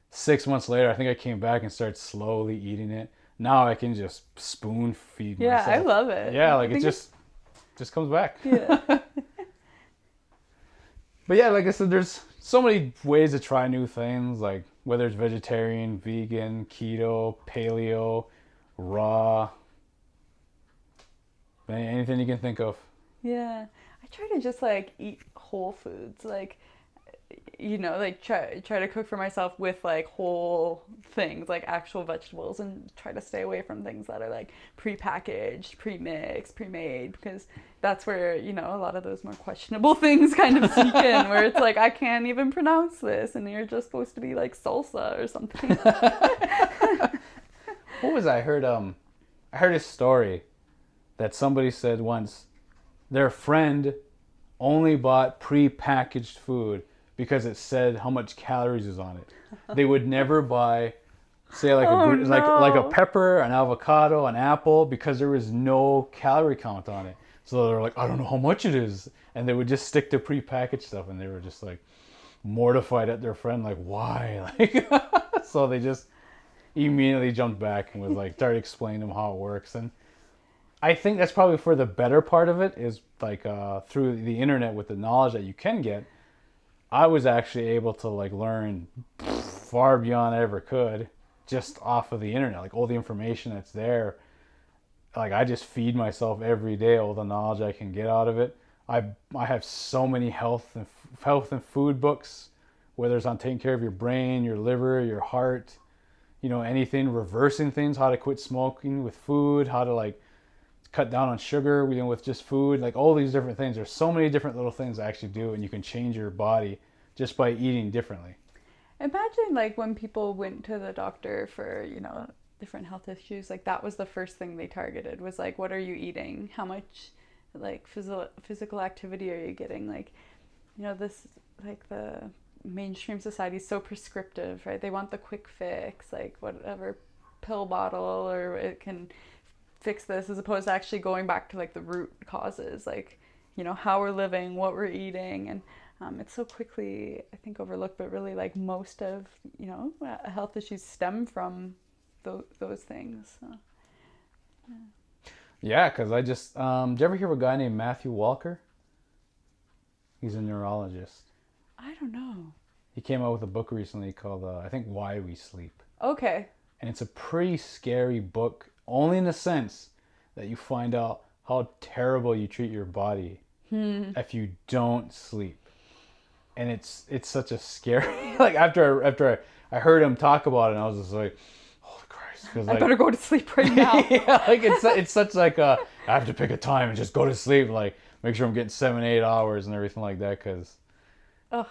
6 months later, I think I came back and started slowly eating it. Now I can just spoon feed myself. Yeah, I love it. Yeah, like it just comes back. Yeah. But yeah, like I said, there's so many ways to try new things, like whether it's vegetarian, vegan, keto, paleo, raw, anything you can think of. Yeah. I try to just like eat whole foods, like like try to cook for myself with like whole things, like actual vegetables, and try to stay away from things that are like pre-packaged, pre-mixed, pre-made, because that's where, a lot of those more questionable things kind of sneak in, where it's like, I can't even pronounce this, and you're just supposed to be like salsa or something. What was I heard? I heard a story that somebody said once their friend only bought pre-packaged food because it said how much calories is on it. They would never buy, say, like like a pepper, an avocado, an apple, because there was no calorie count on it. So they're like, I don't know how much it is, and they would just stick to pre-packaged stuff, and they were just like mortified at their friend, like, why? Like, so they just immediately jumped back and was like, started explaining to them how it works. And I think that's probably for the better part of it, is like through the internet, with the knowledge that you can get. I was actually able to like learn far beyond I ever could just off of the internet, like all the information that's there. Like I just feed myself every day all the knowledge I can get out of it. I have so many health and food books, whether it's on taking care of your brain, your liver, your heart, anything, reversing things, how to quit smoking with food, how to like cut down on sugar, with just food, like all these different things. There's so many different little things I actually do, and you can change your body just by eating differently. Imagine like when people went to the doctor for, different health issues, like that was the first thing they targeted, was like, what are you eating? How much like physical activity are you getting? Like, this, like the mainstream society is so prescriptive, right? They want the quick fix, like whatever pill bottle, or it can fix this, as opposed to actually going back to like the root causes, like how we're living, what we're eating. And it's so quickly, I think, overlooked, but really like most of health issues stem from those things. So, yeah, because I just did you ever hear of a guy named Matthew Walker? He's a neurologist. I don't know. He came out with a book recently called I think Why We Sleep. Okay. And it's a pretty scary book, only in the sense that you find out how terrible you treat your body if you don't sleep. And it's such a scary, like after I heard him talk about it, and I was just like, holy Christ, because I better go to sleep right now. Yeah, like it's such like I have to pick a time and just go to sleep, like make sure I'm getting 7-8 hours and everything like that, because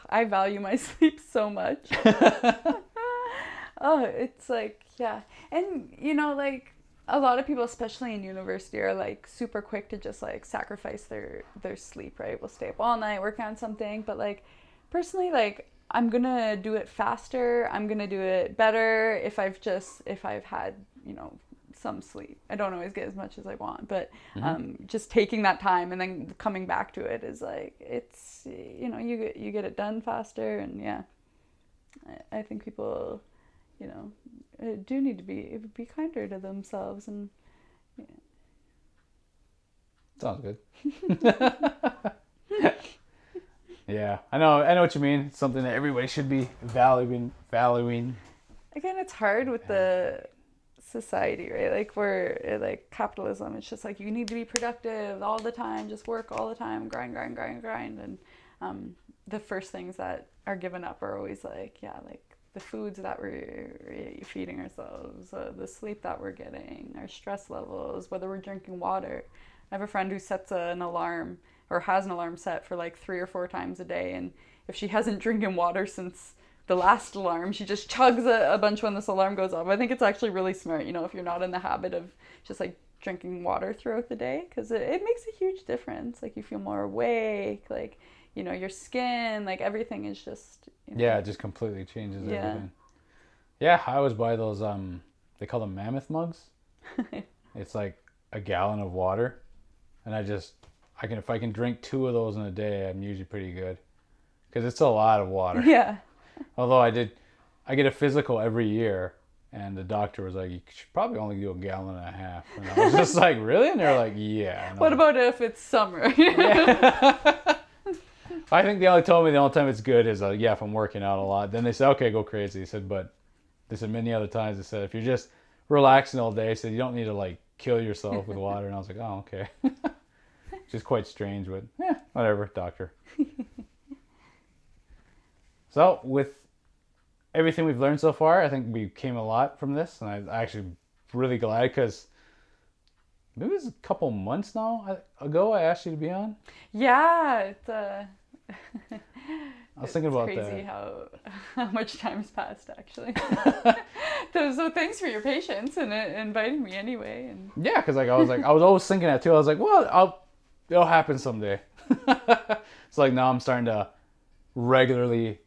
I value my sleep so much. It's like, yeah. And like a lot of people, especially in university, are like super quick to just like sacrifice their sleep, right? We'll stay up all night working on something, but like personally, like I'm gonna do it faster, I'm gonna do it better if I've had some sleep. I don't always get as much as I want, but just taking that time and then coming back to it is like, it's you get it done faster. And yeah, I think people do need to be kinder to themselves. And yeah. Sounds good. Yeah, I know what you mean. It's something that everybody should be valuing. Again, it's hard with the society, right? Like we're like capitalism. It's just like you need to be productive all the time, just work all the time, grind, grind, grind, grind. And the first things that are given up are always like, yeah, like the foods that we're feeding ourselves, the sleep that we're getting, our stress levels, whether we're drinking water. I have a friend who sets an alarm or has an alarm set for like 3 or 4 times a day, and if she hasn't drinking water since the last alarm, she just chugs a bunch when this alarm goes off. I think it's actually really smart, if you're not in the habit of just like drinking water throughout the day, because it makes a huge difference. Like you feel more awake, like your skin, like everything is just Yeah, it just completely changes everything. Yeah, I always buy those they call them mammoth mugs. It's like a gallon of water, and if I can drink 2 of those in a day, I'm usually pretty good, because it's a lot of water. Yeah. Although I get a physical every year, and the doctor was like, you should probably only do a gallon and a half. And I was just like, really? And they're like, yeah. What about if it's summer? Yeah. I think they only told me the only time it's good is, if I'm working out a lot. Then they said, okay, go crazy. They said many other times, they said, if you're just relaxing all day, they said, you don't need to like kill yourself with water. And I was like, oh, okay. Just quite strange, but whatever, doctor. So with everything we've learned so far, I think we came a lot from this, and I'm actually really glad, because maybe it was a couple months ago I asked you to be on. Yeah, it's I was thinking about that. It's crazy how much time's passed, actually. So thanks for your patience and inviting me anyway. And yeah, because I was always thinking that too. I was like, well, it'll happen someday. So like now I'm starting to regularly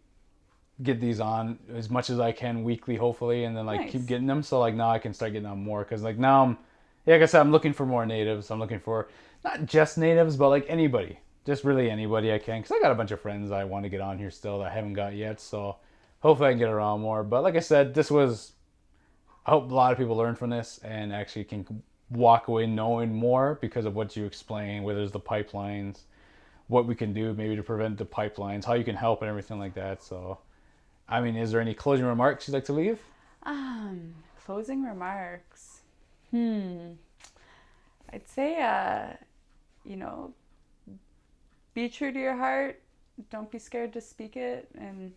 get these on as much as I can weekly, hopefully, and then like keep getting them. So like now I can start getting on more, because like now like I said, I'm looking for more natives. I'm looking for not just natives, but like anybody, just really anybody I can, because I got a bunch of friends I want to get on here still that I haven't got yet. So hopefully I can get around more. But like I said, I hope a lot of people learn from this and actually can walk away knowing more because of what you explain, whether it's the pipelines, what we can do maybe to prevent the pipelines, how you can help and everything like that. So, I mean, is there any closing remarks you'd like to leave? Closing remarks. I'd say, be true to your heart. Don't be scared to speak it, and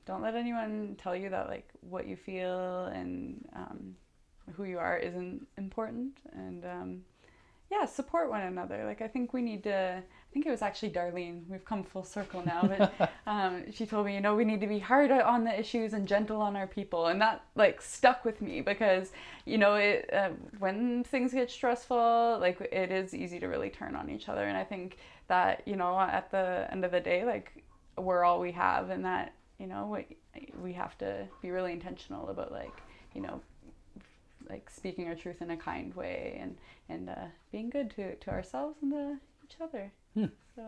don't let anyone tell you that like what you feel and who you are isn't important. And support one another. Like I think we need to. I think it was actually Darlene. We've come full circle now, but she told me, we need to be hard on the issues and gentle on our people, and that like stuck with me because when things get stressful, like it is easy to really turn on each other, and I think that at the end of the day, like we're all we have, and that we have to be really intentional about like speaking our truth in a kind way and being good to ourselves and to each other. So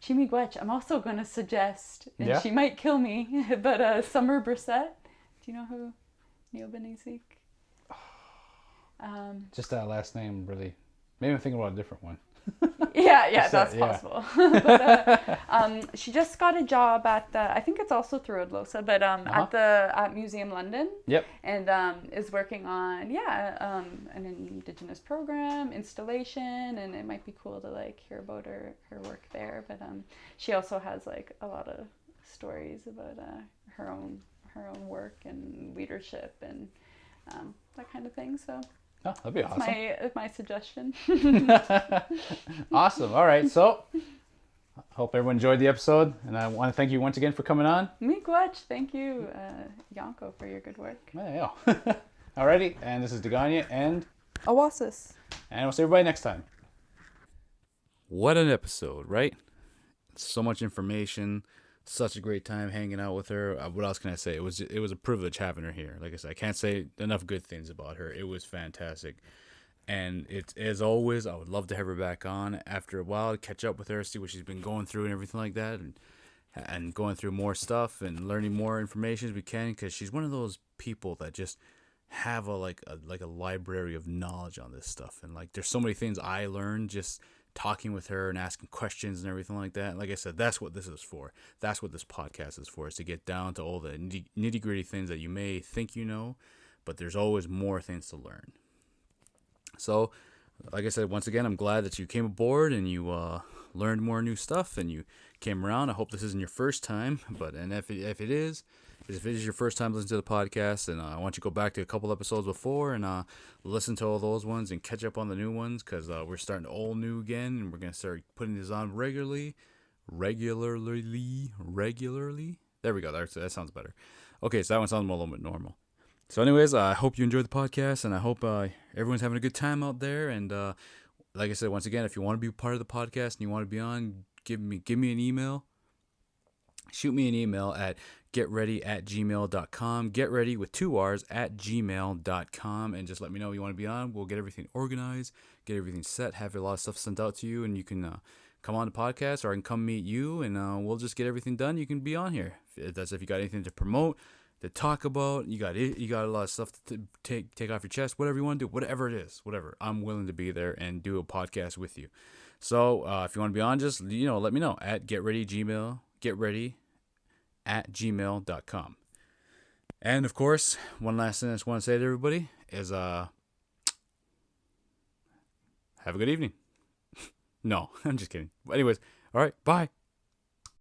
Chimigwech, I'm also going to suggest, and she might kill me, but Summer Brissette. Do you know who Neil Benezik? Just that last name really made me think about a different one. Yeah, that's possible. But she just got a job at I think it's also through Adlosa, but at Museum London. Yep. And is working on an Indigenous program installation, and it might be cool to like hear about her work there. But she also has like a lot of stories about her own work and leadership and that kind of thing. So. Oh, that'd be awesome. My suggestion. Awesome. All right. So, I hope everyone enjoyed the episode, and I want to thank you once again for coming on. Miigwech. Thank you, Yanko, for your good work. Yeah. Alrighty. And this is Degania and awāsis. And we'll see everybody next time. What an episode, right? So much information. Such a great time hanging out with her. What else can I say? It was a privilege having her here. Like I said, I can't say enough good things about her. It was fantastic. And it's, as always, I would love to have her back on after a while, catch up with her, see what she's been going through and everything like that, and going through more stuff and learning more information as we can, because she's one of those people that just have a library of knowledge on this stuff. And like there's so many things I learned just talking with her and asking questions and everything like that. And like I said, that's what this is for. That's what this podcast is for, is to get down to all the nitty gritty things that you may think you know, but there's always more things to learn. So, like I said, once again, I'm glad that you came aboard and you learned more new stuff and you came around. I hope this isn't your first time, but if it is your first time listening to the podcast, and I want you to go back to a couple episodes before and listen to all those ones and catch up on the new ones, because we're starting all new again, and we're gonna start putting these on regularly. There we go. That sounds better. Okay, so that one sounds a little bit normal. So anyways, I hope you enjoyed the podcast, and I hope everyone's having a good time out there. And like I said, once again, if you want to be part of the podcast and you want to be on, give me an email. Shoot me an email at getready@gmail.com. Getready with 2 R's @gmail.com, and just let me know you want to be on. We'll get everything organized, get everything set, have a lot of stuff sent out to you, and you can come on the podcast, or I can come meet you, and we'll just get everything done. You can be on here. If you got anything to promote, to talk about, you got a lot of stuff to take off your chest, whatever you want to do, whatever it is, whatever. I'm willing to be there and do a podcast with you. So if you want to be on, just let me know at getready@gmail.com. And of course, one last thing I just want to say to everybody is have a good evening. No, I'm just kidding. But anyways, all right, bye.